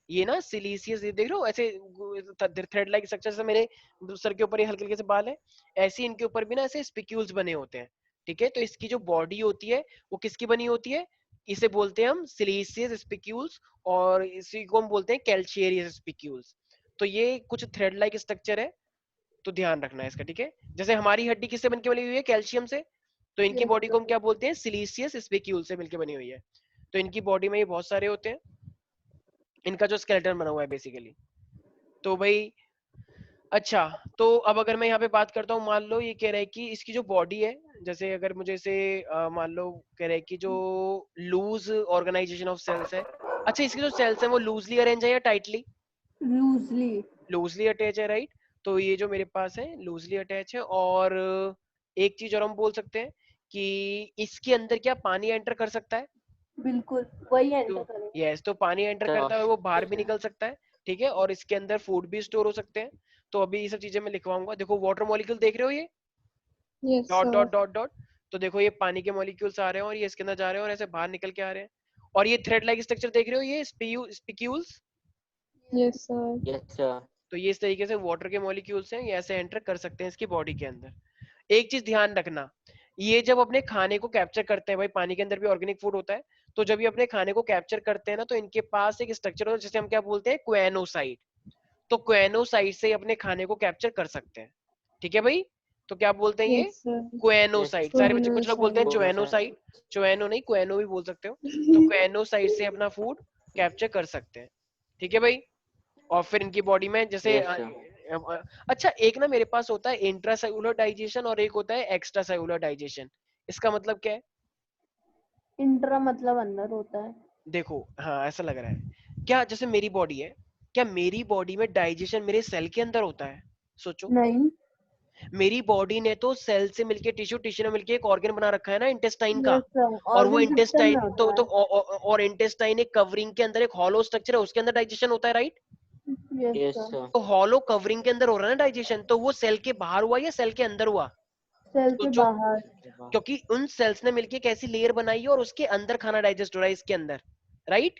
ये ना सिलीसियस, ये देख रहे हो ऐसे थ्रेड लाइक स्ट्रक्चर से, मेरे सर के ऊपर ये हल्के हल्के से बाल है, ऐसे इनके ऊपर भी ना ऐसे स्पिक्यूल्स बने होते हैं, ठीक है। तो इसकी जो बॉडी होती है वो किसकी बनी होती है, इसे बोलते हैं हम सिलीसियस स्पिक्यूल्स, और इसी को हम बोलते हैं कैल्शियरियस स्पिक्यूल्स। तो ये कुछ थ्रेड लाइक स्ट्रक्चर है, तो ध्यान रखना है इसका, ठीक है। जैसे हमारी हड्डी किससे बनके बनी हुई है, कैल्शियम से, तो इनकी बॉडी को हम क्या बोलते हैं, सिलीसियस स्पिक्यूल से मिलके बनी हुई है। तो इनकी बॉडी में ये बहुत सारे होते हैं, इनका जो स्केलेटन बना हुआ है बेसिकली। तो भाई अच्छा, तो अब अगर मैं यहाँ पे बात करता हूँ, मान लो ये कह रहा है कि इसकी जो बॉडी है, जैसे अगर मुझे इसे मान लो कह रहा है कि जो लूज ऑर्गेनाइजेशन ऑफ सेल्स है, अच्छा इसके जो सेल्स है वो लूजली अरेंज है या टाइटली, लूजली अटैच है, राइट। तो ये जो मेरे पास है लूजली अटैच है। और एक चीज और हम बोल सकते हैं कि इसके अंदर क्या पानी एंटर कर सकता है, बिल्कुल वही एंटर करें। यस, तो पानी एंटर करता है, वो बाहर भी निकल सकता है, ठीक है। और इसके अंदर फूड भी स्टोर हो सकते हैं। तो अभी ये सब चीजें मैं लिखवाऊंगा। देखो वाटर मॉलिक्यूल देख रहे हो ये डॉट डॉट डॉट डॉट, तो देखो ये पानी के मॉलिक्यूल्स आ रहे हैं और ये इसके अंदर जा रहे हैं और ऐसे बाहर निकल के आ रहे हैं। और ये थ्रेड लाइक स्ट्रक्चर देख रहे हो, ये spicules, yes sir. Yes sir. तो ये इस तरीके से वाटर के मॉलिक्यूल्स हैं, ये ऐसे एंटर कर सकते हैं इसकी बॉडी के अंदर। एक चीज ध्यान रखना, ये जब अपने खाने को कैप्चर करते हैं, भाई पानी के अंदर भी ऑर्गेनिक फूड होता है, तो जब ये अपने खाने को कैप्चर करते हैं ना, तो इनके पास एक स्ट्रक्चर होता है जिसे हम क्या बोलते हैं, क्वेनोसाइट। तो क्वेनोसाइट से अपने खाने को कैप्चर कर सकते हैं, ठीक है भाई। तो क्या बोलते हैं ये, क्वेनोसाइट। सारे बच्चे, कुछ लोग बोलते हैं चोएनोसाइट, चोएनो नहीं क्वेनो भी बोल सकते हो। तो क्वेनोसाइट से अपना फूड कैप्चर कर सकते हैं, ठीक है भाई। और फिर इनकी बॉडी में जैसे अच्छा एक ना मेरे पास होता है इंट्रासेलुलर डाइजेशन और एक होता है एक्स्ट्रा सेलुलर डाइजेशन। इसका मतलब क्या है, इंट्रा मतलब अंदर होता है। देखो हाँ ऐसा लग रहा है क्या, जैसे मेरी बॉडी है, क्या मेरी बॉडी में डाइजेशन मेरे सेल के अंदर होता है, सोचो। नहीं, मेरी बॉडी ने तो सेल से मिलके टिश्यू ने मिलके एक ऑर्गन बना रखा है ना इंटेस्टाइन का, और वो इंटेस्टाइन तो और इंटेस्टाइन एक कवरिंग के अंदर एक हॉलो स्ट्रक्चर है, उसके अंदर डाइजेशन होता है, राइट। Yes sir. तो हॉलो कवरिंग के अंदर हो रहा है ना डाइजेशन, तो वो सेल के बाहर हुआ या सेल के अंदर हुआ, सेल के बाहर, क्योंकि उन सेल्स ने मिलके एक ऐसी लेयर बनाई है और उसके अंदर खाना डाइजेस्ट हो रहा है इसके अंदर, राइट।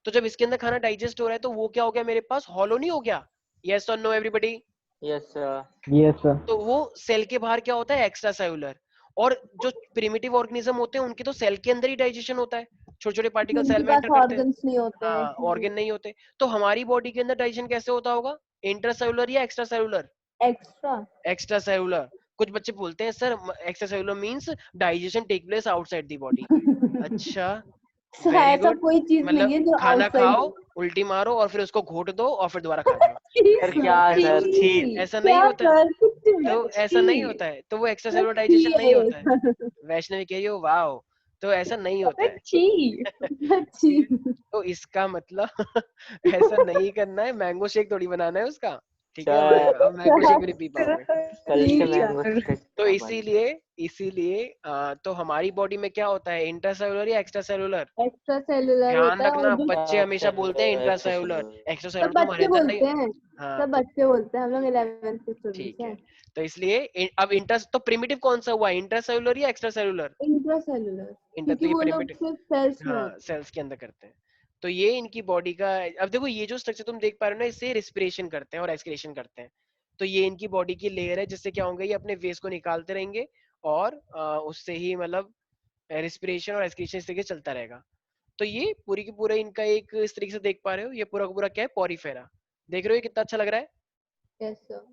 तो जब इसके अंदर खाना डाइजेस्ट हो रहा है तो वो क्या हो गया मेरे पास, हॉलो नहीं हो गया, यस और no everybody. Yes sir. Yes, sir. तो वो सेल के बाहर क्या होता है, एक्स्ट्रा सेलुलर। और जो प्रिमिटिव ऑर्गेनिज्म होते हैं उनके तो सेल के अंदर ही डाइजेशन होता है, छोटे छोटे पार्टिकल सेल में एंटर करते हैं, नहीं होते हैं, ऑर्गन नहीं होते। तो हमारी बॉडी के अंदर डाइजेशन कैसे होता होगा, इंट्रासेलुलर या एक्स्ट्रा सेलुलर, एक्स्ट्रा सेलुलर। कुछ बच्चे बोलते हैं sir extra cellular means digestion take place outside the body. अच्छा ऐसा कोई चीज नहीं है मतलब जो खाना outside खाओ, उल्टी मारो और फिर उसको घोट दो और फिर दोबारा खा जाओ, सर क्या है सर? छी। ऐसा नहीं होता है, तो ऐसा नहीं छी। होता है, तो वो एक्स्ट्रा सेलुलर छी डाइजेशन नहीं है होता है। वैष्णवी कह रही हो वाओ, तो ऐसा नहीं होता है। छी। छी। तो इसका मतलब ऐसा नहीं करना है, मैंगो शेक थोड़ी बनाना है उसका, ठीक है। सर अब मैंगो शेक भी नहीं पी पाओगे। कल से छी मैंगो सर। शेक तो बंद। इसीलिए इसीलिए तो हमारी बॉडी में क्या होता है, इंट्रासेलुलर या एक्स्ट्रा सेलुलर? एक्स्ट्रा सेलुलर ध्यान होता है और रखना, जो बच्चे हमेशा बोलते हैं एक्स्ट्रा इंट्रासेलुलर, सेलुलर। एक्स्ट्रा सब सेलुलर तो हमारे बच्चे अंदर नहीं। बोलते हैं, हाँ सब बच्चे बोलते हैं, हम लोग 11th के स्टूडेंट्स ठीक है, हैं। तो इसलिए अब इंटर तो प्रिमिटिव कौन सा हुआ, इंट्रासेलुलर या extra cellular? Intra cellular, inter, तो क्योंकि ये वो लोग प्रिमिटिव, सिर्फ सेल्स में हाँ होते सेल्स के अंदर करते हैं। तो ये इनकी बॉडी का, अब देखो ये जो स्ट्रक्चर तुम देख पा रहे हो ना, इससे रेस्पिरेशन करते हैं और एक्सक्रेशन करते हैं। तो ये इनकी बॉडी की लेयर है, जिससे क्या होगा, ये अपने वेस्ट को निकालते रहेंगे और उससे ही मतलब रेस्पिरेशन और एक्सक्रीशन इस तरीके से चलता रहेगा। तो ये पूरी की पूरा इनका एक इस तरीके से देख पा रहे हो, ये पूरा का पूरा क्या है, पोरीफेरा। देख रहे हो ये कितना अच्छा लग रहा है? हैं। यस सर,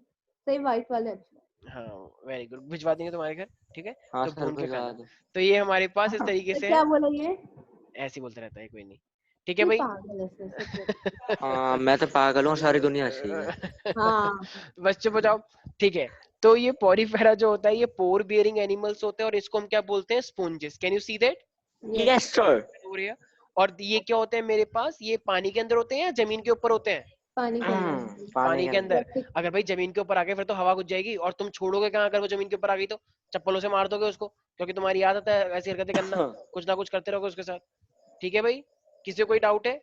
सही व्हाइट वाले अच्छे। हाँ वेरी गुड, भिजवा देंगे तुम्हारे घर, ठीक है, हाँ तो सर भून के भिजवा खाना। दो। तो ये हमारे पास इस तरीके तो से क्या है, बोला ये ऐसे ही बोलता रहता है, कोई नहीं, ठीक है ये भाई। पागल है सर, सच में। हाँ मैं तो पागल हूँ, सारी दुनिया ऐसी है। हाँ बस चुप हो जाओ, ठीक है। तो ये पोरीफेरा जो होता है, ये पोर बियरिंग एनिमल्स होते हैं, और इसको हम क्या बोलते हैं, sponges. Can you see that? Yes yes sir. हो रही है। और ये क्या होते हैं मेरे पास, ये पानी के अंदर होते हैं या जमीन के ऊपर होते हैं? पानी के अंदर। पानी पानी के के अंदर। अंदर। Plastic- अगर भाई जमीन के ऊपर आ गए फिर तो हवा घुस जाएगी, और तुम छोड़ोगे कहाँ अगर वो जमीन के ऊपर आ गई तो? चप्पलों से मार दोगे उसको, क्योंकि तुम्हारी आदत है ऐसी हरकतें करना, कुछ ना कुछ करते रहोगे उसके साथ, ठीक है भाई। किसी को कोई डाउट है?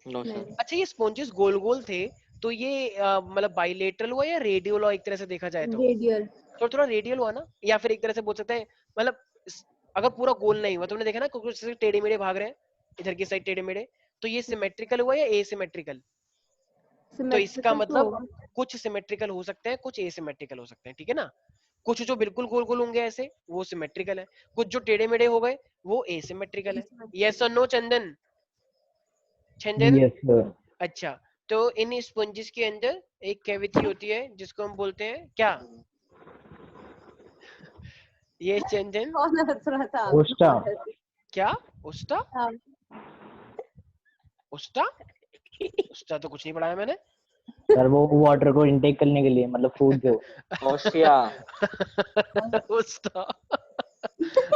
नो नहीं सर। अच्छा, ये स्पॉन्जेस गोल गोल थे, तो ये मतलब बाइलेटरल हुआ या रेडियल हुआ, एक तरह से देखा जाए तो? रेडियल। थोड़ा थोड़ा रेडियल हुआ ना, या फिर एक तरह से बोल सकते हैं, मतलब अगर पूरा गोल नहीं हुआ, तुमने देखा ना कुछ टेढ़े मेढ़े भाग रहे हैं इधर की साइड टेढ़े मेढ़े, तो ये सिमेट्रिकल हुआ या एसिमेट्रिकल? तो इसका सिमेट्रिकल तो मतलब होगा। कुछ सिमेट्रिकल हो सकते हैं, कुछ एसिमेट्रिकल हो सकते हैं, ठीक है ना। कुछ जो बिल्कुल गोल गोल होंगे ऐसे, वो सिमेट्रिकल है, कुछ जो टेढ़े मेढ़े हो गए वो एसिमेट्रिकल है। यस और नो चंदन? चंदन, Yes, sir. अच्छा। तो इन स्पंजेस के अंदर एक कैविटी होती है जिसको हम बोलते हैं क्या? ये चंदन, कौन हंस रहा था? Osta. क्या? उस्टा? आप- उस्टा? उस्टा तो कुछ नहीं पढ़ाया मैंने। सर वो वाटर को इनटेक करने के लिए, मतलब फूड जो। ऑस्ट्रिया। उस्टा।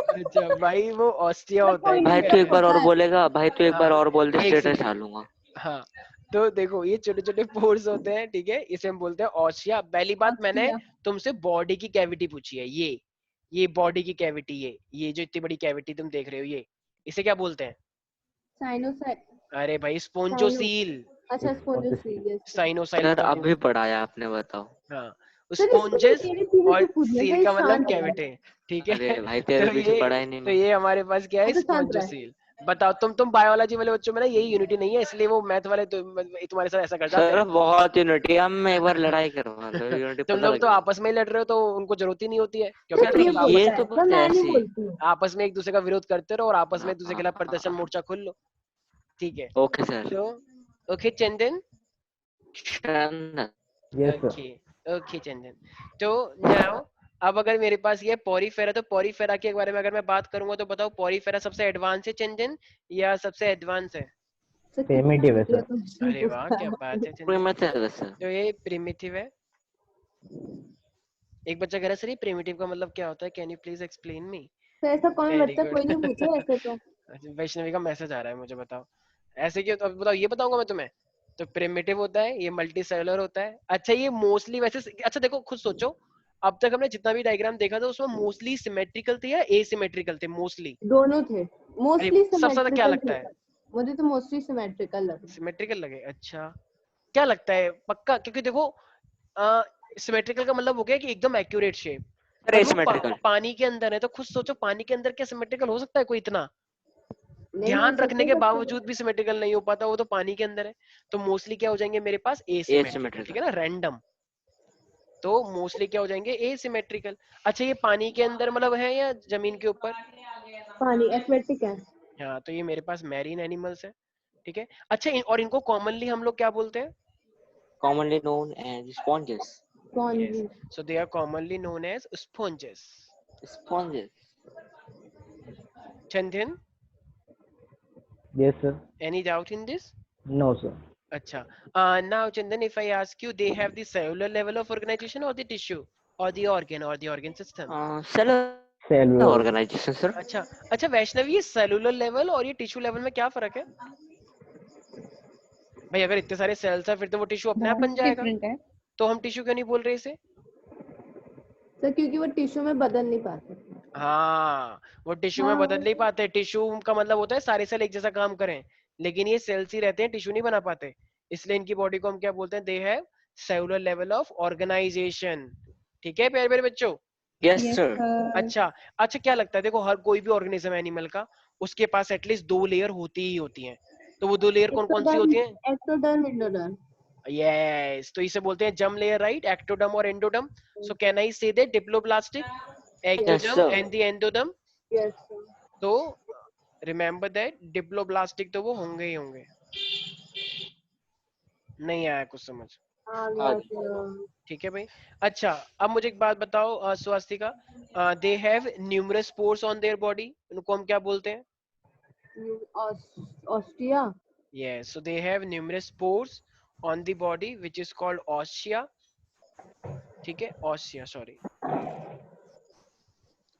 अच्छा भाई, वो ऑस्ट्रिया मतलब होता है, कोई ठीक भाई है। तू एक बार होता और है। बोलेगा, भाई तू एक बार हाँ, और बोल दे, एक स्टेटस सेकंड, डालूंगा। हाँ। तो देखो ये छोटे छोटे पोर्स होते हैं, ठीक है, इसे हम बोलते हैं ऑस्ट्रिया। पहली बात मैंने ऑस्ट्रिया। तुमसे बॉडी की कैविटी पूछी है, ये बॉडी की कैविटी, ये जो इतनी बड़ी कैविटी तुम देख रहे हो, ये इसे क्या बोलते हैं? साइनोसाइड। अरे भाई साइनो, स्पोंजोसील। अच्छा स्पॉन्जियोसिस। साइनोसाइल सर स्पोंजो, अभी पढ़ाया आपने, बताओ। हाँ, सर इसको तो स्पोंजेस टेढ़े सीधे और से पूछना सील सर, का मतलब शांत रहे। कैविटी, ठीक है। अरे भाई तेरे तो पीछे ये पढ़ा ही नहीं तो मैं। ये हमारे पास क्या है, अच्छा शांत रहे। स्पोंजोसील। बताओ तुम बायोलॉजी वाले बच्चों में ना यही यूनिटी नहीं है, इसलिए वो मैथ वाले तुम्हारे साथ ऐसा कर जाते सर हैं। बहुत यूनिटी, हम एक बार लड़ाई करवा दो, यूनिटी तुम पता लोग लग तो जाएगी। आपस में ही लड़ रहे हो, तो उनको जरूरत ही नहीं होती है, क्योंकि सिर्फ तुम ये लोग ये बोलता आपस है, तो पर बात मैं नहीं ऐसी। बोलती हूँ। आपस में एक दूसरे का विरोध करते रहो, और आपस में एक दूसरे के खिलाफ प्रदर्शन मोर्चा खोल लो, ठीक है। Okay sir. तो ओके चंदन, चंदन। Yes, sir. ओके ओके चंदन। तो नाउ, अब अगर मेरे पास ये पॉरीफेरा, तो पॉरीफेरा के बारे में अगर मैं बात करूंगा, तो बताओ पॉरीफेरा सबसे एडवांस है चंदन, या सबसे एडवांस है? सर कितना Primitive है घटिया सर। क्वेश्चन अरे वाह, पूछा क्या है बात है कोई चंदन। मत है सर। तो ये प्रिमिटिव है। एक बच्चा कह रहा है सर ये प्रिमिटिव का मतलब क्या होता है, can you please explain me? Sir ऐसा कौन वेरी बच्चा, गुड। कोई नहीं पूछे ऐसे तो। वैष्णवी का मैसेज आ रहा है, मुझे बताओ ऐसे क्यों, तो अब बताओ, ये बताऊंगा मैं तुम्हें। तो प्रिमिटिव होता है, ये मल्टी सेलुलर होता है। अच्छा, ये मोस्टली वैसे, अच्छा देखो खुद सोचो, अब तक हमने जितना भी डायग्राम देखा था उसमें मोस्टली सिमेट्रिकल थे या एसिमेट्रिकल थे? मोस्टली, दोनों थे, अरे मोस्टली सबसे ज्यादा क्या सिमेट्रिकल लगता थे। है? मुझे तो मोस्टली सिमेट्रिकल लगा। सिमेट्रिकल लगे, अच्छा। क्या लगता है पक्का, क्योंकि देखो सिमेट्रिकल का मतलब हो गया कि एकदम एक्यूरेट शेप, सर पर वो एसिमेट्रिकल। पानी के अंदर है, तो खुद सोचो पानी के अंदर क्या सिमेट्रिकल हो सकता है कोई इतना? नहीं हो ध्यान रखने सकते के सब बावजूद भी सिमेट्रिकल नहीं हो पाता, वो तो पानी के अंदर है। तो मोस्टली क्या हो जाएंगे मेरे पास, एसिमेट्रिकल, ठीक एसिमेट्रिकल। है ना, रैंडम। तो मोस्टली क्या हो जाएंगे, एसिमेट्रिकल। अच्छा, ये पानी के अंदर मतलब है या जमीन के ऊपर? पानी एक्वेटिक है। हाँ, तो ये मेरे पास मैरीन एनिमल्स है, ठीक है। अच्छा, और इनको कॉमनली हम लोग क्या बोलते हैं? commonly known as sponges. Yes, spongy. So they are commonly known as sponges. Sponges. Chandan, Yes, sir. Any doubt in this? No, sir. अच्छा, now Chandan, if I ask you, they have the cellular level of organization or the tissue or the organ system? Cellular cellular. organization, sir. अच्छा अच्छा वैष्णवी, ये सेलुलर लेवल और ये टिश्यू लेवल में क्या फर्क है भाई? अगर इतने सारे सेल्स है फिर तो वो टिश्यू अपने आप बहुत बन जाएगा, डिफरेंट है। तो हम टिश्यू क्यों नहीं बोल रहे इसे? सर क्योंकि वो टिश्यू में बदल नहीं पाते। हाँ, वो टिश्यू में बदल नहीं पाते। टिश्यू का मतलब होता है सारे सेल एक जैसा काम करें, लेकिन ये सेल्स ही रहते हैं, टिश्यू नहीं बना पाते। इसलिए इनकी बॉडी को हम क्या बोलते हैं? They have cellular level of organization. ठीक है प्यारे प्यारे बच्चों? Yes, yes sir. सर। अच्छा अच्छा, क्या लगता है, देखो हर कोई भी ऑर्गेनिज्म एनिमल का, उसके पास एटलीस्ट 2 लेयर होती ही होती हैं। तो वो 2 लेयर कौन कौन सी होती हैं? Ectoderm, endoderm. यस, तो इसे बोलते हैं जर्म लेयर, राइट? एक्टोडर्म और endoderm. So can I say that diploblastic, Yes, ectoderm sir. And the endoderm? Yes sir. तो रिमेम्बर दैट डिप्लोब्लास्टिक तो वो होंगे ही होंगे। नहीं आया कुछ समझ? आ आ गया गया। सर। ठीक है भाई। अच्छा, अब मुझे एक बात बताओ Swastika, they have numerous pores on their body, उनको हम क्या बोलते हैं? Austria. Yes, so they have numerous pores on the body which is called ostia. ठीक है, ostia, सॉरी,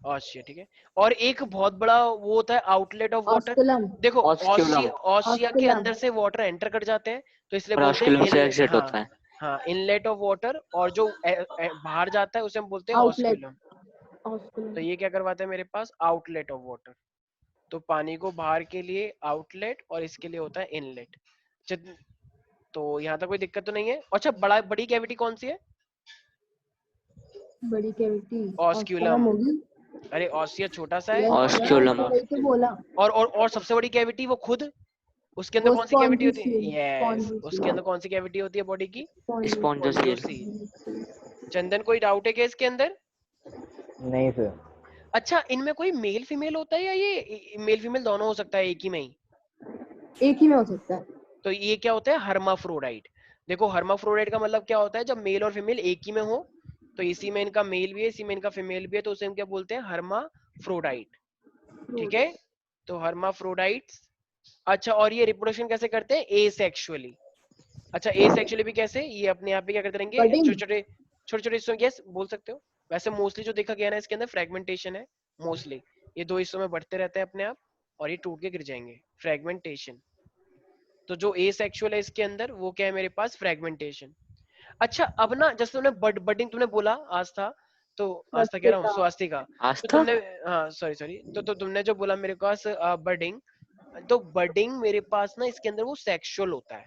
ostia, ठीक है। और एक बहुत बड़ा वो होता है आउटलेट ऑफ वाटर। ऑस्कुलम। देखो Osculum. ostia के ऑस्कुलम। अंदर से वाटर एंटर कर जाते हैं, तो इसलिए और बोलते हैं osculum से इन, exit हाँ होता है. हाँ, इनलेट ऑफ वाटर। और जो बाहर जाता है उसे हम बोलते हैं आउटलेट। ऑस्कुलम। ऑस्कुलम। तो ये क्या करवाता है मेरे पास? Outlet of water. तो पानी को बाहर के लिए आउटलेट और इसके लिए होता है इनलेट। तो यहाँ तक कोई दिक्कत तो नहीं है? अच्छा, बड़ी कैविटी कौन सी है? बड़ी कैविटी ऑस्क्यूलम। ऑस्कुलम होगी। अरे ऑसिया छोटा सा है, यस और सर, Osculum. तो वही तो बोला। और सबसे बड़ी कैविटी वो खुद, उसके अंदर वो कौन सी कैविटी होती है? स्पॉन्जियोसिल। यस, उसके अंदर स्पॉन्जियोसिल। कौन सी कैविटी होती है बॉडी की? Spongiosal. स्पॉन्जियोसिल। चंदन, कोई डाउट है क्या इसके अंदर? नहीं सर। अच्छा, इनमें कोई मेल फीमेल होता है या ये मेल फीमेल दोनों हो सकता है एक ही में ही? एक ही में हो सकता है। तो ये क्या होता है? हर्माफ्रोडाइट। देखो हर्माफ्रोडाइट का मतलब क्या होता है? जब मेल और फीमेल एक ही में हो, तो इसी में इनका मेल भी है, इसी में इनका फीमेल भी है, तो उसे हम क्या बोलते हैं? हर्माफ्रोडाइट। ठीक है, तो हर्माफ्रोडाइट्स। अच्छा, और ये रिप्रोडक्शन कैसे करते हैं? एसेक्सुअली। अच्छा, एसेक्सुअली भी कैसे? ये अपने आप ही क्या करते रहेंगे? बडिंग। छोटे छोटे हिस्सों, यस बोल सकते हो। वैसे मोस्टली जो देखा गया ना इसके अंदर फ्रेगमेंटेशन है मोस्टली। ये 2 हिस्सों में बढ़ते रहते हैं अपने आप, और ये टूट के गिर जाएंगे, फ्रेगमेंटेशन। तो जो एसेक्सुअल है इसके अंदर, वो क्या है मेरे पास? फ्रेगमेंटेशन। अच्छा, अब ना जैसे तुमने बडिंग तुमने बोला आस्था, तो आस्था कह रहा हूँ, स्वास्तिका। तो आस्था? तुमने, हाँ सॉरी सॉरी, तो तुमने जो बोला मेरे पास बडिंग, तो बडिंग मेरे पास ना इसके अंदर वो सेक्सुअल होता है।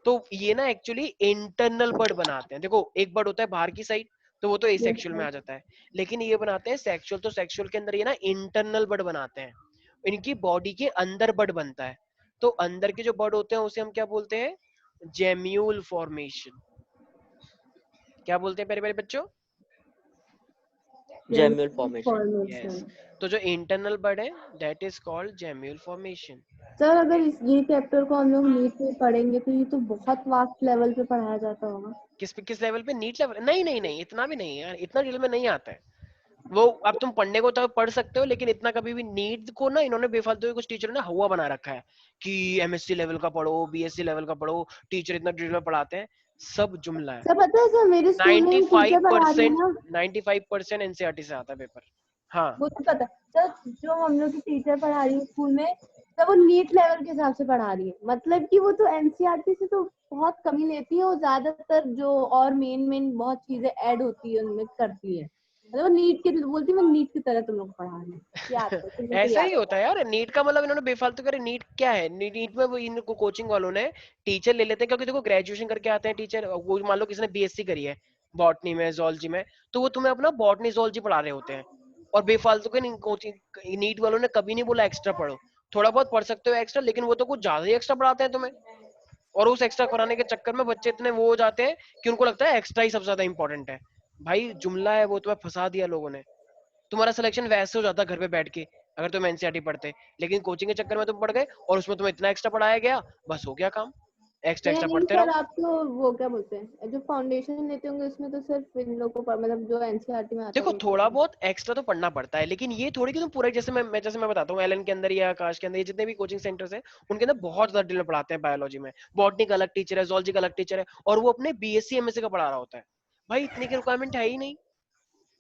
तो ये ना एक्चुअली इंटरनल बर्ड बनाते हैं। देखो एक बर्ड होता है बाहर की साइड, तो वो तो एसेक्सुअल में आ जाता है, लेकिन ये बनाते हैं सेक्सुअल। तो सेक्सुअल के अंदर ये ना इंटरनल बर्ड बनाते हैं, इनकी बॉडी के अंदर बर्ड बनता है। तो अंदर के जो बर्ड होते हैं उसे हम क्या बोलते हैं? Gemmule formation. क्या बोलते हैं प्यारे प्यारे बच्चों? Gemmules formation. यस, तो जो इंटरनल बर्ड है that is called gemmule formation. Sir अगर ये चैप्टर को हम लोग नीट में पढ़ेंगे तो ये तो बहुत वास्ट लेवल पे पढ़ाया जाता होगा। किस लेवल पे? NEET level? नहीं नहीं नहीं, इतना भी नहीं यार, इतना डिटेल में नहीं आता है वो। अब तुम पढ़ने को तो पढ़ सकते हो, लेकिन इतना कभी भी नीट को ना इन्होंने बेफालतू कुछ टीचर ने हवा बना रखा है कि एमएससी लेवल का पढ़ो, बीएससी लेवल का पढ़ो, टीचर इतना डिटेल में पढ़ाते हैं। सब जुमला है। सर पता है सर मेरे स्कूल में एक टीचर पढ़ा रही है ना। 95% एनसीईआरटी से आता है पेपर। हाँ, वो तो पता है सर, जो हम लोग की टीचर पढ़ा रही है स्कूल में, सर वो नीट लेवल के हिसाब से पढ़ा रही है। मतलब कि वो तो एनसीईआरटी से तो बहुत कमी लेती है, वो ज्यादातर जो और मेन बहुत चीजें ऐड होती है उनमें करती है। मतलब वो नीट के बोलती है, मैं नीट की तरह तुम लोग पढ़ा रही हूँ, याद है तुम लोग को ऐसा याद ही होता है यार। नीट का मतलब इन्होंने बेफालतू करे। नीट क्या है? नीट में वो इनको कोचिंग वालों ने टीचर ले लेते हैं, क्योंकि देखो ग्रेजुएशन करके आते हैं टीचर। वो मान लो किसी ने बीएससी करी है बॉटनी में, जोलॉजी में, तो वो तुम्हें अपना बॉटनी जोलॉजी पढ़ा रहे होते हैं। और बेफालतू के कोचिंग नीट वालों ने कभी नहीं बोला एक्स्ट्रा पढ़ो। थोड़ा बहुत पढ़ सकते हो एक्स्ट्रा, लेकिन वो तो कुछ ज्यादा ही एक्स्ट्रा पढ़ाते हैं तुम्हें। और उस एक्स्ट्रा कराने के चक्कर में बच्चे इतने वो हो जाते हैं कि उनको लगता है एक्स्ट्रा ही सबसे ज्यादा इंपॉर्टेंट है। भाई जुमला है वो, तुम्हें फंसा दिया लोगों ने। तुम्हारा सिलेक्शन वैसे हो जाता घर पे बैठ के अगर तुम एनसीईआरटी पढ़ते, लेकिन कोचिंग के चक्कर में तुम पढ़ गए और उसमें तुम्हें इतना एक्स्ट्रा पढ़ाया गया, बस हो गया काम। एक्स्ट्रा एक्स्ट्रा नहीं पढ़ते सर, रहो। आप तो वो क्या बोलते हैं, जो फाउंडेशन लेते होंगे उसमें तो सिर्फ इन लोगों को मतलब जो एनसीईआरटी में आता है देखो वही थोड़ा पढ़ते बहुत एक्स्ट्रा तो पढ़ना पड़ता है, लेकिन ये थोड़ी कि तुम पूरा, जैसे मैं बताता हूँ एलन के अंदर या आकाश के अंदर, ये जितने भी कोचिंग सेंटर्स हैं उनके अंदर बहुत ज्यादा डिटेल में पढ़ाते हैं बायोलॉजी में। बॉटनी का अलग टीचर है, जूलॉजी का अलग टीचर है, और वो अपने बीएससी एमएससी का पढ़ा रहा होता है। भाई इतने की रिक्वायरमेंट है ही नहीं।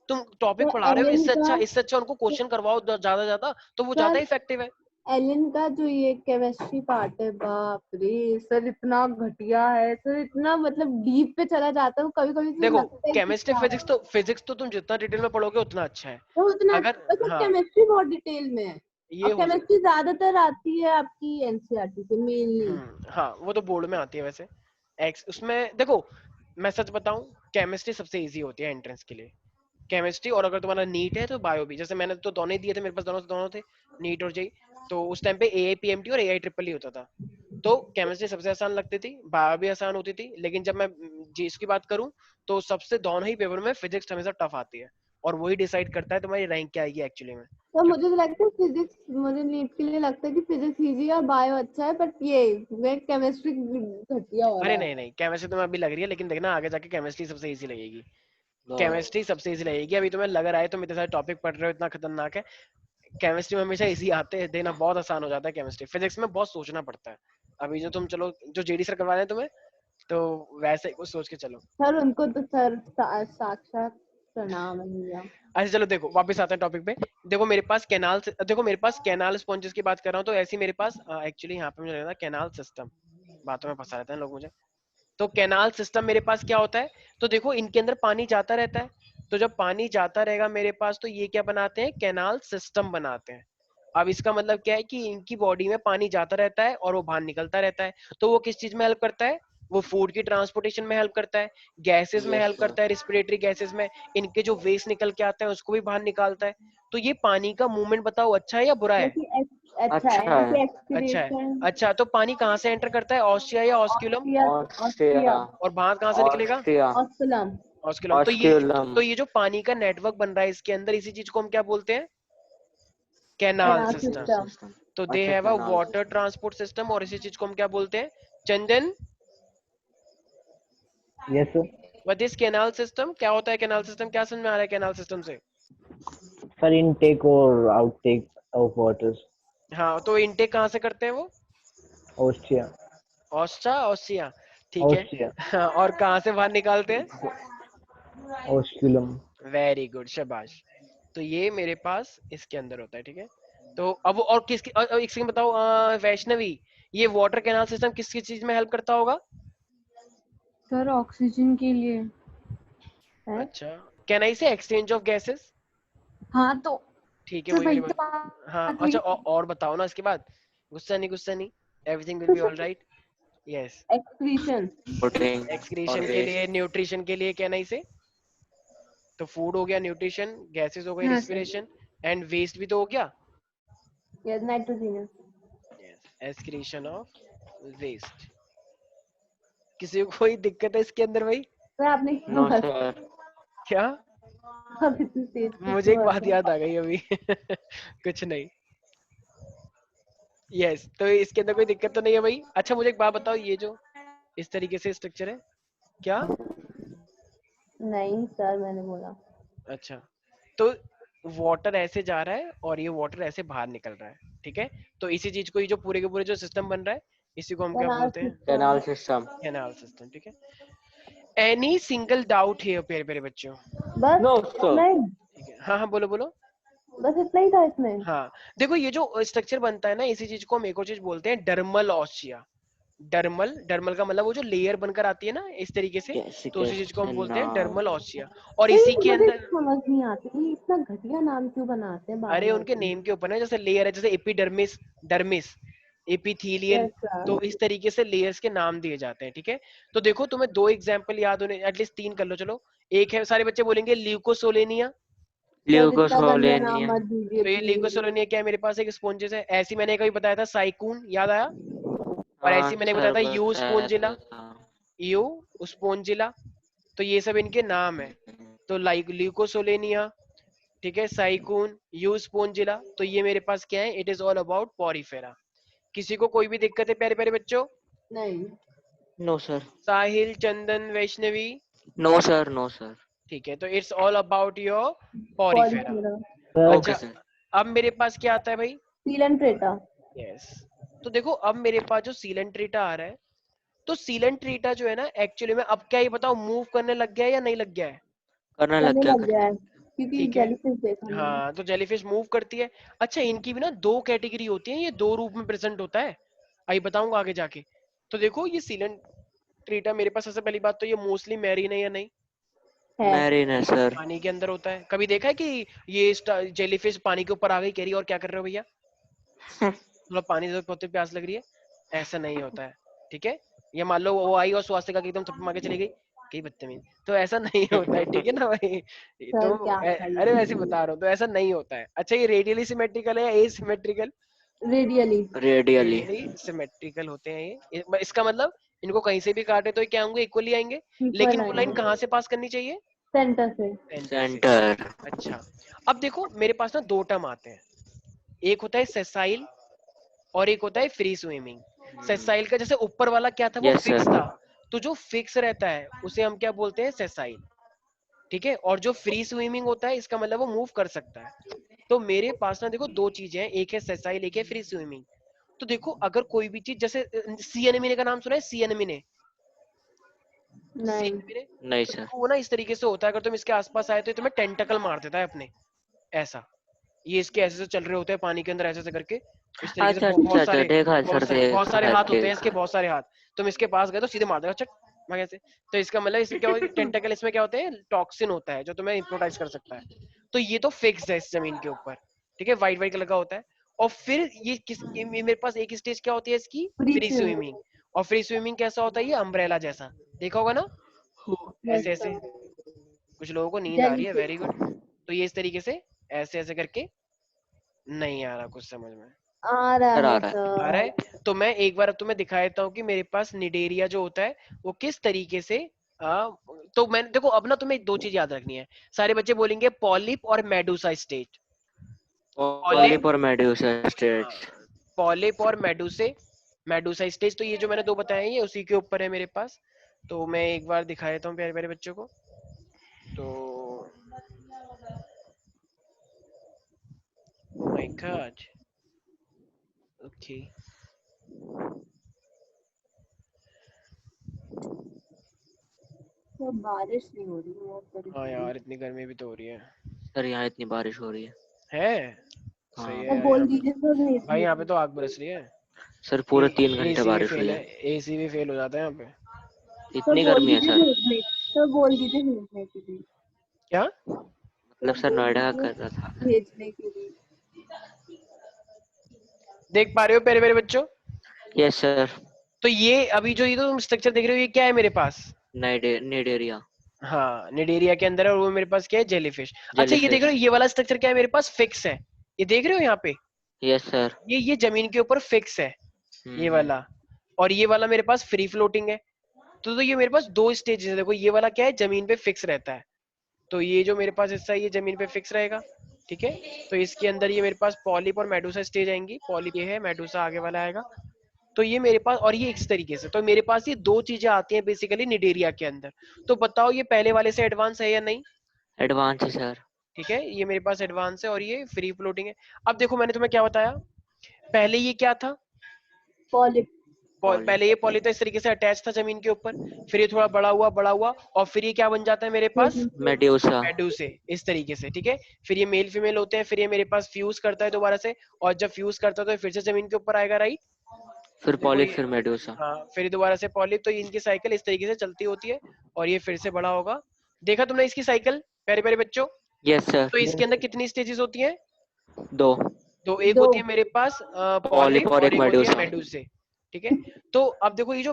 तुम टॉपिक हैं। पढ़ा रहे हो, एलन का इससे अच्छा उनको क्वेश्चन करवाओ ज्यादा ज्यादा, तो वो ज्यादा सर, इफेक्टिव है। एलन का जो ये केमिस्ट्री पार्ट है, बाप रे सर इतना घटिया है सर, इतना मतलब डीप पे चला जाता है, कभी कभी तो देखो लगता है कि केमिस्ट्री क्या है। फिजिक्स तो तुम जितना डिटेल में पढ़ोगे उतना अच्छा है। तो उतना अगर मतलब हाँ केमिस्ट्री बहुत डिटेल में है, ये और हो सकता, केमिस्ट्री ज्यादातर आती है आपकी एनसीईआरटी से मेनली। हाँ वो तो बोर्ड में आती है वैसे। एक्स उसमें देखो, मैं सच बताऊं, केमिस्ट्री सबसे इजी होती है एंट्रेंस के लिए। केमिस्ट्री, और अगर तुम्हारा नीट है तो बायो भी। जैसे मैंने तो दोनों ही दिए थे, मेरे पास दोनों थे, नीट और जेई। तो उस टाइम पे एआई पीएमटी और एआई ट्रिपल ही होता था। तो केमिस्ट्री सबसे आसान लगती थी, बायो भी आसान होती थी, लेकिन जब मैं जीएस की बात करूं तो सबसे दोनों ही पेपर में फिजिक्स हमेशा टफ आती है, और वही डिसाइड करता है तुम्हारी रैंक क्या आएगी एक्चुअली में। तो क्योंकि मुझे तो लगता है फिजिक्स, मुझे नीट के लिए लगता है कि फिजिक्स इजी है और बायो अच्छा है, बट ये वे केमिस्ट्री घटिया हो अरे रहा है। नहीं नहीं, केमिस्ट्री तुम्हें अभी लग रही है, लेकिन देखना आगे जाके केमिस्ट्री सबसे इजी लगेगी। नो केमिस्ट्री सबसे इजी लगेगी। अभी तुम्हें लग रहा है तुम इतने सारे टॉपिक पढ़ रहे हो, इतना खतरनाक है। केमिस्ट्री में हमेशा इजी आते हैं, देना बहुत आसान हो जाता है केमिस्ट्री। फिजिक्स में बहुत सोचना पड़ता है। अभी जो तुम चलो, जो जेडी सर करवा रहे हैं तुम्हें, तो वैसे ही कुछ सोच के चलो। सर उनको तो सर साक्षात प्रणाम है भैया। अच्छा चलो देखो, वापस आते हैं टॉपिक पे। देखो मेरे पास कैनाल, देखो मेरे पास कैनाल स्पॉन्जेस की बात कर रहा हूँ, तो ऐसी मेरे पास एक्चुअली यहाँ पे मुझे लग रहा है कैनाल सिस्टम, बातों में फंसा रहते हैं लोग मुझे। तो कैनाल सिस्टम मेरे पास क्या होता है, तो देखो इनके अंदर पानी जाता रहता है। तो जब पानी जाता रहेगा मेरे पास, तो ये क्या बनाते हैं, कैनाल सिस्टम बनाते हैं। अब इसका मतलब क्या है कि इनकी बॉडी में पानी जाता रहता है और वो बाहर निकलता रहता है। तो वो किस चीज में हेल्प करता है, वो फूड की ट्रांसपोर्टेशन में हेल्प करता है, गैसेस में यस हेल्प करता है, रिस्पिरेटरी गैसेस में, इनके जो वेस्ट निकल के आते हैं उसको भी बाहर निकालता है। तो ये पानी का मूवमेंट बताओ अच्छा है या बुरा है? अच्छा है, अच्छा है। इनकी अच्छा है। एक्सक्रीशन। अच्छा, तो पानी कहाँ से एंटर करता है, ऑस्टिया या ऑस्क्यूलम? ऑस्ट्रिया, ऑस्ट्रिया ऑस्ट्रिया, और बाहर कहाँ से निकलेगा? Austria osculum. ऑस्क्यूलम। ऑस्क्यूलम। तो ये जो पानी का नेटवर्क बन रहा है इसके अंदर, इसी चीज को हम क्या बोलते हैं, canal canal system. System. System. तो दे अच्छा have a canal water system. Transport system, और इसी चीज को हम क्या बोलते हैं, Chandan? Yes sir. What is canal system? क्या होता है कैनाल सिस्टम? क्या समझ में आ रहा है कैनाल सिस्टम से? सर इनटेक और आउटटेक ऑफ वाटर्स। हाँ, तो इनटेक कहाँ से करते हैं वो? ऑस्ट्रिया। ऑस्ट्रिया, ठीक है। ऑस्ट्रिया। हाँ, और कहाँ से बाहर निकालते हैं? ऑस्क्यूलम। वेरी गुड, शाबाश। तो ये मेरे पास इसके अंदर होता है, ठीक है। तो अब और किसकी एक सेकंड बताओ, वैष्णवी, ये वाटर कैनाल सिस्टम किस किस चीज में हेल्प करता होगा? सर ऑक्सीजन के लिए। है। अच्छा, कैन आई से एक्सचेंज ऑफ गैसेस? हाँ तो ठीक है, सर वही वही वाली तो बात। हाँ बात अच्छा, हुई। और बताओ ना इसके बाद। गुस्सा नहीं, everything will be all right. Yes. Excretion. Pudding और एक्सक्रीशन के लिए, वेस्ट। न्यूट्रिशन के लिए कैन आई से? तो फूड हो गया, न्यूट्रिशन, गैसेस हो गई, हाँ सर। रिस्पिरेशन, एंड वेस्ट भी तो हो गया। या nitrogen. Yes, excretion of waste. किसी को कोई दिक्कत है इसके अंदर भाई? सर आपने क्यों नो हंसा? सर। क्या? आप इतनी तेज से मुझे एक क्यों बात हंसे? याद आ गई अभी। कुछ नहीं। यस, तो इसके अंदर कोई दिक्कत तो नहीं है भाई? अच्छा मुझे एक बात बताओ, ये जो इस तरीके से स्ट्रक्चर है, क्या? नहीं सर, मैंने बोला अच्छा, तो वाटर ऐसे जा रहा है और ये वाटर ऐसे बाहर निकल रहा है, ठीक है। तो इसी चीज को, ये जो पूरे के पूरे जो सिस्टम बन रहा है, इसी को हम क्या कैनाल बोलते हैं, system. Canal system. Canal system, ठीक है। एनी सिंगल डाउट हियर प्यारे प्यारे बच्चों? बस नो इतना सर। ही, ठीक है, हाँ हाँ बोलो बोलो। बस इतना ही था इसमें। हाँ, देखो ये जो स्ट्रक्चर बनता है ना, इसी चीज को हम एक और चीज बोलते हैं, डर्मल ऑस्टिया। डर्मल का मतलब वो जो लेयर बनकर आती है ना इस तरीके से, तो उसी चीज को हम बोलते हैं डर्मल ऑस्टिया। और नहीं इसी के मुझे अंदर, समझ नहीं आती ये इतना घटिया नाम क्यों बनाते हैं अरे उनके बायोलॉजी में। नेम के ऊपर ना, जैसे लेयर है, जैसे epidermis, dermis, epithelial, yes sir. तो इस तरीके से लेयर्स के नाम दिए जाते हैं, ठीक है। तो देखो तुम्हें दो एग्जांपल याद होने, एटलीस्ट तीन कर लो चलो। एक है, सारे बच्चे बोलेंगे ल्यूकोसोलेनिया। सर इतना गंदा नाम ल्यूकोसोलेनिया। मत दीजिए तो ये प्लीज। ल्यूकोसोलेनिया क्या है, मेरे पास एक स्पॉन्जेस है, ऐसी मैंने कभी बताया था साइकून, याद आया? और हाँ ऐसी मैंने बताया सर था यू बताया स्पोंजिला, था। यू स्पोंजिला। तो ये सब इनके नाम है। तो लाइक ल्यूकोसोलेनिया, ठीक है, साइकून, यू स्पोंजिला, तो ये मेरे पास क्या है, it is all about Porifera. किसी को कोई भी दिक्कत है प्यारे प्यारे बच्चों? नहीं No, sir. साहिल, चंदन, Vaishnavi? No, sir. No, sir. ठीक है, तो it's all about your Porifera. Porifera, Okay, अच्छा, sir. अब मेरे पास क्या आता है भाई? सीलेंट्रेटा। यस। तो देखो अब मेरे पास जो सीलेंट्रेटा आ रहा है, तो सीलेंट्रेटा जो है ना एक्चुअली में अब क्या ये बताओ मूव करने लग गया है या नहीं लग गया है? करने करने लग लग गया। गया है क्योंकि ठीक है। जेलीफिश देखा मैंने। हाँ, तो जेलीफिश मूव करती है। अच्छा, इनकी भी ना दो कैटेगरी होती है, ये दो रूप में प्रेजेंट होता है, आई बताऊंगा आगे जाके। तो देखो ये सीलेंट्रेटा मेरे पास, सबसे पहली बात तो ये मोस्टली मैरीन है या नहीं? है। Marine है, sir. पानी के अंदर होता है। कभी देखा है कि ये जेलीफिश पानी के ऊपर आ गई, कह रही है और क्या कर रहे हो भैया, थोड़ा पानी दो, बहुत प्यास लग रही है? ऐसा नहीं होता है, ठीक है। ये मान लो वो आई और स्वास्थ्य का एकदम थप्पड़ मार के चली गई, कई बदतमीज, तो ऐसा नहीं होता है, ठीक है ना भाई? तो सर क्या अरे वैसे ही बता रहा हूँ, तो ऐसा नहीं होता है। अच्छा, ये रेडियली सिमेट्रिकल है या asymmetrical? Radially. Radially. Radially symmetrical होते हैं ये। इसका मतलब इनको कहीं से भी काटे तो ये क्या होंगे, इक्वली आएंगे। लेकिन वो लाइन कहाँ से पास करनी चाहिए? सेंटर से। सेंटर से। Center. अच्छा, अब देखो मेरे पास ना दो टर्म आते हैं, एक होता है सेसाइल और एक होता है फ्री स्विमिंग। सेसाइल का जैसे ऊपर वाला क्या था, वो Yes, फिक्स sir. था, तो जो फिक्स रहता है उसे हम क्या बोलते हैं, सेसाइल, ठीक है। और जो फ्री स्विमिंग होता है, इसका मतलब वो मूव कर सकता है। तो मेरे पास ना देखो दो चीजें हैं, एक है सेसाइल, एक है फ्री स्विमिंग। तो देखो अगर कोई भी चीज, जैसे सी एनेमिने का नाम सुना है, सी एनेमिने? सी नहीं। एनेमिने, नहीं, तो sir. देखो वो ना इस तरीके से होता है, अगर तुम इसके आसपास आए तो ये तुम्हें टेंटकल मार देता है अपने, ऐसा। ये इसके ऐसे से चल रहे होते हैं पानी के अंदर, ऐसे ऐसे करके, इस तरीके से अच्छा, अच्छा, बहुत अच्छा. सारे देखा है, बहुत sir. सारे बहुत सारे देखा है, हाथ होते हैं देखा इसके, है. बहुत सारे हाथ। तुम इसके पास गए तो सीधे मार देगा, चट मैं कैसे। तो इसका मतलब इसमें क्या होता है, टेंटकल इसमें क्या होते हैं, टॉक्सिन होता है जो तुम्हें हिप्नोटाइज कर सकता है। तो ये तो फिक्स है इस जमीन के ऊपर, ठीक है, व्हाइट व्हाइट कलर का होता है। और फिर मेरे पास एक स्टेज क्या होती है इसकी, फ्री फ्री स्विमिंग। स्विमिंग। और फ्री स्विमिंग कैसा होता है, ये अम्ब्रेला जैसा, देखा होगा ना, ऐसे ऐसे। कुछ लोगों को नींद आ रही है, जेलीफिश। Very good. तो ये इस तरीके से ऐसे ऐसे करके, नहीं आ रहा कुछ समझ में? आ रहा Sir, आ है रहा है. आ रहा सर। है? तो मैं एक बार अब तुम्हें दिखा देता हूँ कि मेरे पास निडेरिया जो होता है वो किस तरीके से तो मैंने देखो अब ना तुम्हें दो चीज याद रखनी है। सारे बच्चे बोलेंगे पॉलिप और मेडुसा स्टेट। पॉलिप, Polyp और Medusa states. पॉलिप और मेडुसे, मेडुसा स्टेज। तो ये जो मैंने दो बताए हैं ये उसी के ऊपर है मेरे पास। तो मैं एक बार दिखा देता हूँ प्यारे प्यारे बच्चों को। तो ओ माय गॉड, ओके। तो बारिश नहीं हो रही है बहुत बड़ी हाँ सी। यार, इतनी गर्मी भी तो हो रही है। Sir, यहाँ इतनी बारिश हो रही है. है हाँ. सही है तो यार, बोल यहाँ पे दीजिए सर भेज भाई, यहाँ पे दीजिए। तो आग बरस रही है। Sir, पूरे 3 घंटे एसी भी बारिश फेल हुई है, है. एसी भी फेल हो जाता है यहाँ पे। तो इतनी बोल गर्मी है, दीजिए sir. भेजने। तो बोल दीजिए भेजने के लिए। क्या? तो मतलब सर बोल नोएडा दीजिए कर रहा था. भेजने के लिए। देख पा रहे हो प्यारे प्यारे बच्चों? Yes, sir. तो ये अभी जो ये तुम स्ट्रक्चर देख रहे हो, ये क्या है मेरे पास? Nidaria. हाँ, निडेरिया के अंदर है, और वो मेरे पास क्या है, जेलीफिश। अच्छा, ये देख रहे Jellyfish. हो ये वाला स्ट्रक्चर क्या है मेरे पास, फिक्स है। ये देख रहे हो यहाँ पे, Yes, sir. ये जमीन के ऊपर फिक्स है, ये हम्म. वाला। और ये वाला मेरे पास फ्री फ्लोटिंग है। तो ये मेरे पास दो स्टेजेस है। देखो ये वाला क्या है, जमीन पे फिक्स रहता है। तो ये जो मेरे पास हिस्सा है ये जमीन पे फिक्स रहेगा, ठीक है। तो इसके अंदर ये मेरे पास पॉलिप और मेडुसा स्टेज आएंगी। पॉलिप ये है, मेडुसा आगे वाला आएगा। तो ये मेरे पास, और ये इस तरीके से, तो मेरे पास ये दो चीजें आती हैं बेसिकली निडेरिया के अंदर। तो बताओ ये पहले वाले से एडवांस है या नहीं? एडवांस है सर. ठीक है, ये मेरे पास एडवांस है और ये फ्री फ्लोटिंग है। अब देखो मैंने तुम्हें क्या बताया, पहले ये क्या था, पॉलिप। पहले ये पॉली था, इस तरीके से अटैच था जमीन के ऊपर। फिर ये थोड़ा बड़ा हुआ और फिर ये क्या बन जाता है मेरे पास, मेड्यूसा. मेडूसे, इस तरीके से, ठीक है। फिर ये मेल फीमेल होते हैं, फिर ये मेरे पास फ्यूज करता है दोबारा से, और जब फ्यूज करता है तो फिर से जमीन के ऊपर आएगा, राइट। फिर देखो पॉलिप, ये, फिर मेड्यूसा. हाँ, फिर दोबारा से पॉलिप। तो इनकी साइकिल इस तरीके से चलती होती है, और ये फिर से बड़ा होगा। देखा तुमने इसकी साइकिल प्यारे प्यारे बच्चों? Yes sir. तो इसके अंदर कितनी स्टेजेस होती हैं, 2. तो एक दो। होती है मेरे पास पॉलिप पॉलिप और और एक एक होती है मेडूसा. मेडूसे, ठीक है। तो अब देखो ये जो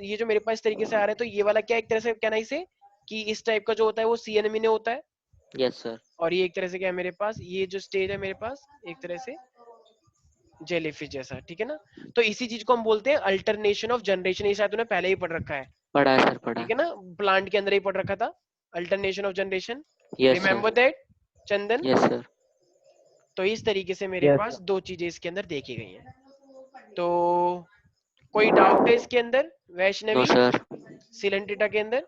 ये जो मेरे पास इस तरीके से आ रहा है, तो ये वाला क्या, एक तरह से कहना इसे कि इस टाइप का जो होता है वो सी एनेमी होता है। Yes sir. और ये एक तरह से क्या है मेरे पास, ये जो स्टेज है मेरे पास एक तरह से जेलीफिश जैसा, ठीक है ना। तो इसी चीज को हम बोलते हैं अल्टरनेशन ऑफ जनरेशन। ये शायद तूने पहले ही पढ़ रखा है, पढ़ा है सर, पढ़ा. ठीक है ना, प्लांट के अंदर ही पढ़ रखा था, alternation of generation. Yes remember sir. That Chandan? Yes sir. तो इस तरीके से मेरे Yes, पास दो चीजें इसके अंदर देखी गई हैं। तो कोई डाउट है इसके अंदर, नो वैष्णवी सर। सिलेंट्रिटा के अंदर।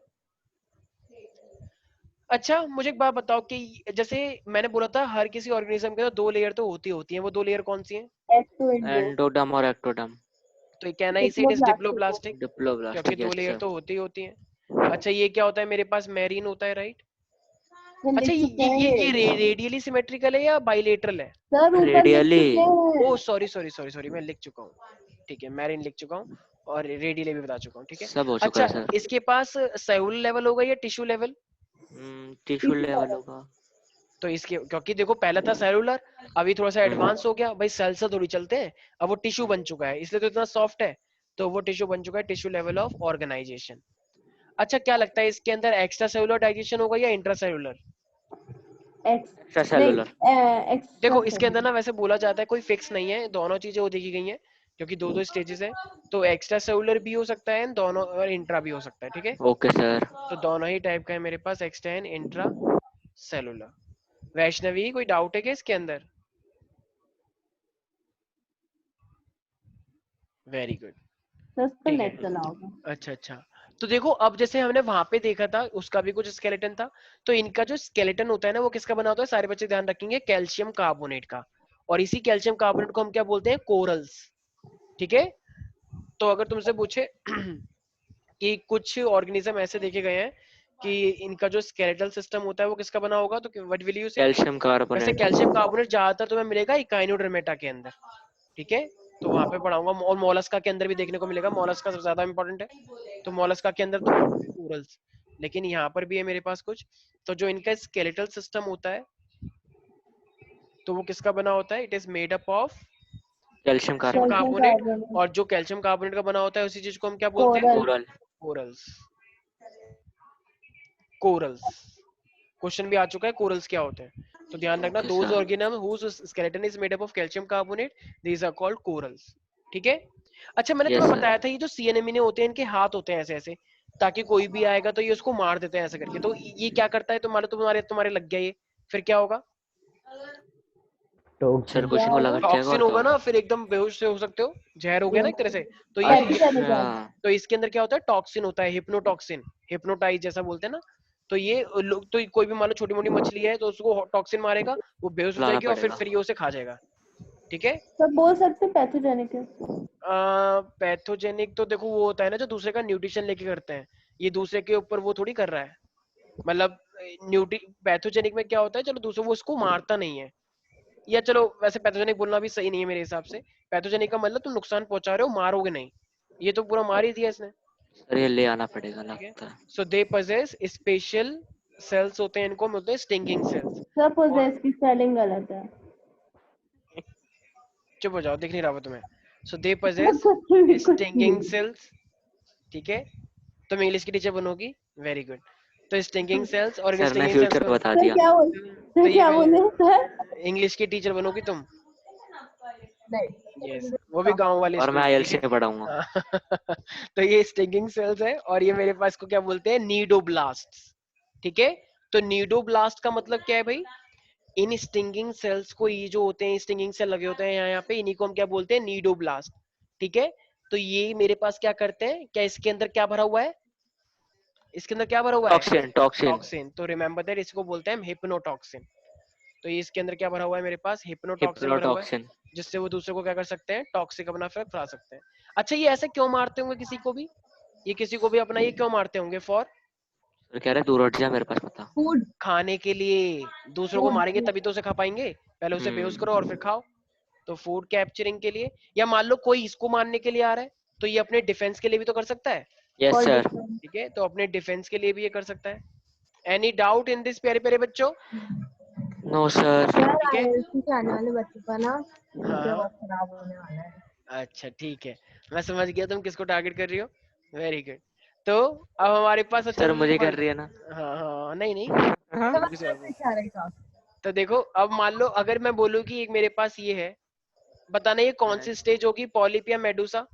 अच्छा मुझे एक बात बताओ कि जैसे मैंने बोला था हर किसी ऑर्गेनिज्म के अंदर 2 लेयर तो होती हैं, वो 2 लेयर कौन सी हैं? एक्टो इंडो एंडोडर्म और एक्टोडर्म। तो कैन आई से इट इज डिप्लोप्लास्टिक डिप्लोप्लास्टिक, डिप्लोब्लास्ट, क्योंकि 2 यस लेयर सर। तो होती हैं। अच्छा ये क्या होता है मेरे पास? मैरीन होता है, राइट? हम अच्छा लिख चुके हैं रेडियली सिमेट्रिकल है या बाइलेटरल है? सर, ऊपर लिख रेडियली। चुके हैं। ओ सॉरी मैं लिख चुका हूँ। ठीक है, मैरीन लिख चुका हूँ और रेडियली भी बता चुका हूँ। ठीक है। सब हो चुका अच्छा है सर। इसके पास सेलुलर लेवल होगा या टिश्यू लेवल? टिश्यू लेवल होगा। तो इसके क्योंकि देखो पहला था सेलुलर, अभी थोड़ा सा एडवांस हो गया भाई, सेल से थोड़ी चलते हैं, अब वो टिश्यू बन चुका है, इसलिए तो इतना सॉफ्ट है, तो वो टिश्यू बन चुका है, टिश्यू लेवल ऑफ ऑर्गेनाइजेशन। अच्छा क्या लगता है इसके अंदर एक्स्ट्रा सेलुलर डाइजेशन होगा या intra cellular? X extra cellular. देखो इसके अंदर ना वैसे बोला जाता है, कोई फिक्स नहीं है, दोनों चीजें वो देखी गई हैं क्योंकि 2 स्टेजेस है, तो एक्स्ट्रा सेलुलर भी हो सकता है दोनों, और इंट्रा भी हो सकता है। ठीक है, ओके सर। तो दोनों ही टाइप का है मेरे पास, extra and intra cellular. Vaishnavi कोई डाउट है क्या इसके अंदर? Very good. ठीक है। नेट चला होगा। अच्छा तो देखो अब जैसे हमने वहां पे देखा था उसका भी कुछ स्केलेटन था, तो इनका जो स्केलेटन होता है ना वो किसका बना होता है? सारे बच्चे ध्यान रखेंगे, कैल्शियम कार्बोनेट का, और इसी कैल्शियम कार्बोनेट को हम क्या बोलते हैं? कोरल्स। ठीक है, तो अगर तुमसे पूछे कि कुछ ऑर्गेनिज्म ऐसे देखे गए हैं कि इनका जो स्केलेटल सिस्टम होता है वो किसका बना होगा, तो व्हाट विल यू से? कैल्शियम वैसे कार्बोनेट। कैल्शियम कार्बोनेट ज्यादातर तुम्हें मिलेगा इकाइनोडर्मेटा के अंदर। ठीक है, तो वहां पे पढ़ाऊंगा, और मोलस्का के अंदर भी देखने को मिलेगा, मोलस्का सबसे ज्यादा इंपॉर्टेंट है, तो मोलस्का के अंदर तुम पढ़ोगे कोरल्स। लेकिन यहाँ पर भी है मेरे पास कुछ, तो जो इनका स्केलेटल सिस्टम होता है तो वो किसका बना होता है? It is made up of calcium calcium carbonate. Carbonate, और जो कैल्शियम कार्बोनेट का बना होता है उसी चीज को हम क्या बोलते हैं? Coral. Coral. Corals. Corals question भी आ चुका है, कोरल्स क्या होते हैं, तो ध्यान रखना, okay those sir. Organism whose skeleton is made up of calcium carbonate, these are called corals. ठीक है। अच्छा मैंने यस तुम्हें सर। बताया था ये जो सी एनेमिने होते हैं इनके हाथ होते हैं ऐसे ऐसे, ताकि कोई भी आएगा तो ये उसको मार देते हैं ऐसे करके, तो ये क्या करता है? तो मान लो तुम्हारे तुम्हारे लग गया ये, फिर क्या होगा? Sir toxin. कुछ को लगा जाएगा टॉक्सिन और क्या होगा ना, होगा? फिर एकदम बेहोश से हो सकते हो, जहर हो गया ना एक तरह से, तो अच्छा। तो इसके अंदर क्या होता है? टॉक्सिन होता है, हिप्नोटॉक्सिन, हिप्नोटाइज जैसा बोलते हैं ना, तो ये लोग तो कोई भी मान लो छोटी मोटी मछली है तो उसको टॉक्सिन मारेगा, वो बेहोश हो लाना जाएगी और पड़ेगा। फिर ये उसे खा जाएगा। ठीक है। सब बोल सकते पैथोजेनिक है। पैथोजेनिक तो देखो वो होता है ना जो दूसरे का न्यूट्रिशन लेके करते हैं, ये दूसरे के ऊपर वो थोड़ी कर रहा है, मतलब न्यूट्री पैथोजेनिक में क्या होता है, चलो दूसरे वो उसको मारता नहीं है, या चलो वैसे पैथोजेनिक बोलना भी सही नहीं है मेरे हिसाब से, पैथोजेनिक का मतलब तुम नुकसान पहुंचा रहे हो, मारोगे नहीं, ये तो पूरा मार ही दिया इसने। सर ये ले आना पड़ेगा ठीक है, लगता है। सो दे पोजेस स्पेशल सेल्स होते हैं, इनको बोलते हैं स्टिंगिंग सेल्स। सब और पोजेस की स्पेलिंग गलत है। चुप हो जाओ, दिख नहीं रहा वो तुम्हें। सो दे सब पोजेस कुछ भी कुछ स्टिंगिंग नहीं। सेल्स। ठीक है, तुम इंग्लिश की टीचर बनोगी, वेरी गुड। तो स्टिंगिंग सेल्स, और इन सर ने स्टिंगिंग सेल्स फ्यूचर को बता सर दिया। क्या बोल तो सर क्या बोले सर? इंग्लिश की टीचर बनोगी तुम, नहीं। यस, वो भी गांव वाले और मैं स्कूल में। आईएलटीएस ठीक में पढ़ाऊंगा। है। तो ये स्टिंगिंग सेल्स है, और ये मेरे पास को क्या बोलते हैं? नीडोब्लास्ट। ठीक है, तो नीडोब्लास्ट का मतलब क्या है भाई? इन स्टिंगिंग सेल्स को, ये जो होते हैं स्टिंगिंग सेल लगे होते हैं यहाँ पे, इन्हीं को हम क्या बोलते हैं? नीडोब्लास्ट। ठीक है, तो ये मेरे पास क्या करते हैं? क्या इसके अंदर क्या भरा हुआ है? इसके अंदर क्या भरा हुआ है? Toxin toxin. टॉक्सिन। तो रिमेंबर दैट, इसको बोलते हैं हिप्नोटॉक्सिन। तो ये इसके अंदर क्या भरा हुआ है मेरे पास? हिप्नोटॉक्सिन भरा हुआ है, हिप्नोटॉक्सिन। जिससे वो दूसरे को क्या कर सकते हैं? टॉक्सिक अपना इफेक्ट फैला सकते हैं। अच्छा ये ऐसे क्यों मारते होंगे किसी को भी? ये किसी को भी अपना ये क्यों मारते होंगे? फॉर सर कह रहे दूर हट जा, मेरे पास पता। फूड। खाने के लिए। दूसरों को फूड। मारेंगे तभी तो उसे खा पाएंगे, पहले उसे बेहोश करो और फिर हम्म। खाओ। तो फूड कैप्चरिंग के लिए, या मान लो कोई इसको मारने के लिए आ रहा है तो ये अपने डिफेंस के लिए भी तो कर सकता है। Yes sir. ठीक है, तो अपने डिफेंस के लिए भी ये कर सकता है। एनी डाउट इन दिस प्यारे प्यारे बच्चों? No sir. यार ठीक है, आईएलटी से आने वाले बच्चों का ना फ्यूचर हाँ बहुत खराब होने वाला है। अच्छा ठीक है, मैं समझ गया तुम किसको टारगेट कर रही हो, वेरी गुड। तो अब हमारे पास, अच्छा सर मुझे कर वन, रही है ना। हाँ हाँ नहीं नहीं, तो तुम बस किसी और को। क्या रहेगा? तो देखो अब मान लो अगर मैं बोलूँ कि एक मेरे पास ये है, बताना ये कौन सी स्टेज होगी? पॉलिप या मेडुसा?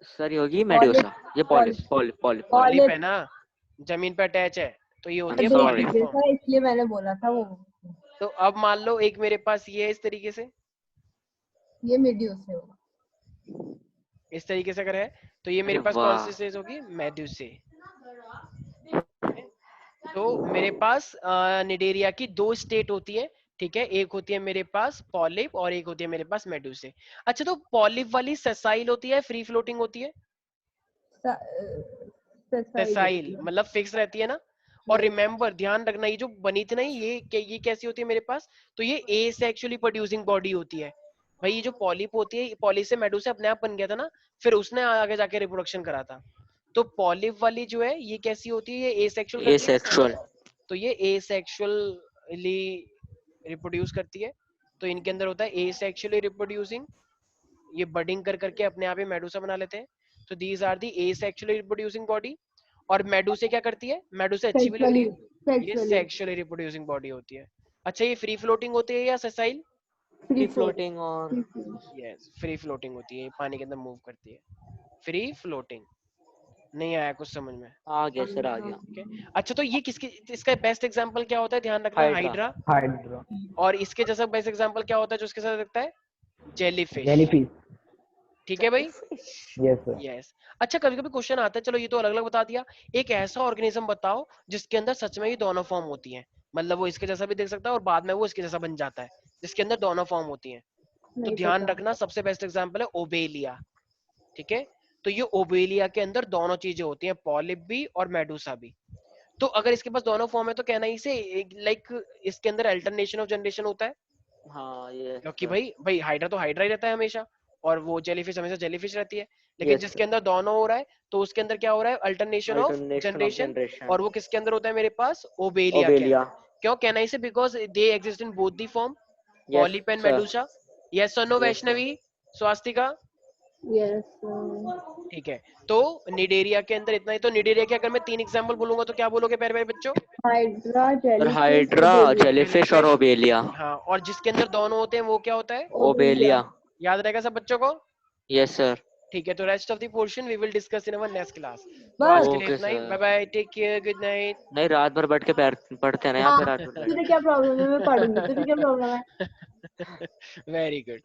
सर ये होगी पॉलिप। मेड्यूसा। ये polyp polyp polyp polyp. Polyp polyp. है ना, जमीन पर अटैच है, तो ये होती है सॉरी। Polyp basic form. देखा है इसलिए मैंने बोला था वो। तो अब मान लो एक मेरे पास ये है इस तरीके से, ये मीडियो से होगा। इस तरीके से अगर है तो ये मेरे अरे पास कौन वाह। सी स्टेज होगी, मेडुसे। तो मेरे पास निडेरिया की 2 स्टेट होती है, ठीक है, एक होती है मेरे पास पॉलिप और एक होती है मेरे पास मेडुसे। अच्छा, तो पॉलिप वाली सेसाइल होती है, फ्री फ्लोटिंग होती है? सेसाइल मतलब फिक्स रहती है ना। और रिमेंबर, ध्यान रखना, ये जो बनी थी ना, ये कैसी होती है मेरे पास, तो ये एसेक्सुअली प्रोड्यूसिंग बॉडी होती है भाई। ये जो पॉलिप होती है, पॉली से मेडुसा अपने आप बन गया था ना, फिर उसने आगे जाके रिप्रोडक्शन करा था। तो पॉलिप वाली जो है ये कैसी होती है, ये एसेक्सुअल करती है। एसेक्सुअल। तो ये एसेक्सुअली रिप्रोड्यूस करती है। तो इनके अंदर होता है एसेक्सुअली रिप्रोड्यूसिंग, ये बडिंग कर करके अपने आप ही मेडुसा बना लेते हैं। तो these are the asexually reproducing body. और मेडुसे क्या करती है, मेडुसे अच्छी भी लग रही है, ये सेक्सुअली रिप्रोड्यूसिंग बॉडी होती है। अच्छा, ये फ्री फ्लोटिंग होती है या सेसाइल? फ्री फ्लोटिंग और यस, फ्री फ्लोटिंग होती है, पानी के अंदर मूव करती है, फ्री फ्लोटिंग। नहीं आया कुछ समझ में? आ गया सर, आ गया। ठीक है। अच्छा, तो ये किसकी, इसका बेस्ट एग्जांपल क्या होता है, ध्यान रखना, हाइड्रा। हाइड्रा। हाइड्रा। और इसके जैसा बेस्ट एग्जांपल क्या होता है जो इसके साथ लगता है, जेलीफिश। जेलीफिश। ठीक है भाई। Yes sir. यस। अच्छा, कभी कभी क्वेश्चन आता है, चलो ये तो अलग अलग बता दिया, एक ऐसा ऑर्गेनिज्म बताओ जिसके अंदर सच में ये दोनों फॉर्म होती है, मतलब वो इसके जैसा भी देख सकता है और बाद में वो इसके जैसा बन जाता है, जिसके अंदर दोनों फॉर्म होती है। तो ध्यान रखना, सबसे बेस्ट एग्जांपल है ओबेलिया। ठीक है, तो ये ओबेलिया के अंदर दोनों चीजें होती हैं, पॉलिप भी और मेडुसा भी। तो अगर इसके पास दोनों फॉर्म है तो कहना इसे लाइक इसके अंदर अल्टरनेशन ऑफ जनरेशन होता है। हाँ यस क्योंकि सर। भाई हाइड्रा तो हाइड्रा ही रहता है हमेशा, और वो जेलीफिश हमेशा जेलीफिश रहती है। लेकिन यस जिसके सर। अंदर दोनों हो रहा है तो उसके अंदर क्या हो रहा है, alternation of alternation of generation. Generation. और वो किसके अंदर होता है मेरे पास, ओबेलिया के ओबेलिया। अंदर। क्यों कहना इसे, because they exist in both the form, yes polyp and sir. Medusa. Yes और no yes sir. Vaishnavi, Swastika? ठीक है, तो निडेरिया के अंदर इतना ही। तो निडेरिया के अगर मैं 3 एग्जांपल बोलूंगा तो क्या बोलोगे प्यारे प्यारे बच्चों? हाइड्रा, और जेलीफिश, हाइड्रा, जेलीफिश और जेलीफिश। ओबेलिया। हाँ, और जिसके अंदर दोनों होते हैं वो क्या होता है, ओबेलिया। याद रहेगा सब बच्चों को? Yes sir. ठीक है, तो rest of the portion we will discuss in our next class. तो आज के लिए ओके इतना ही, bye sir. Bye, take care, good night. नहीं, रात भर बैठ के पढ़ते हैं ना यहाँ पे, रात भर बैठ तुझे क्या प्रॉब्लम है, मैं पढ़ूंगी, तुझे क्या प्रॉब्लम है? Very good.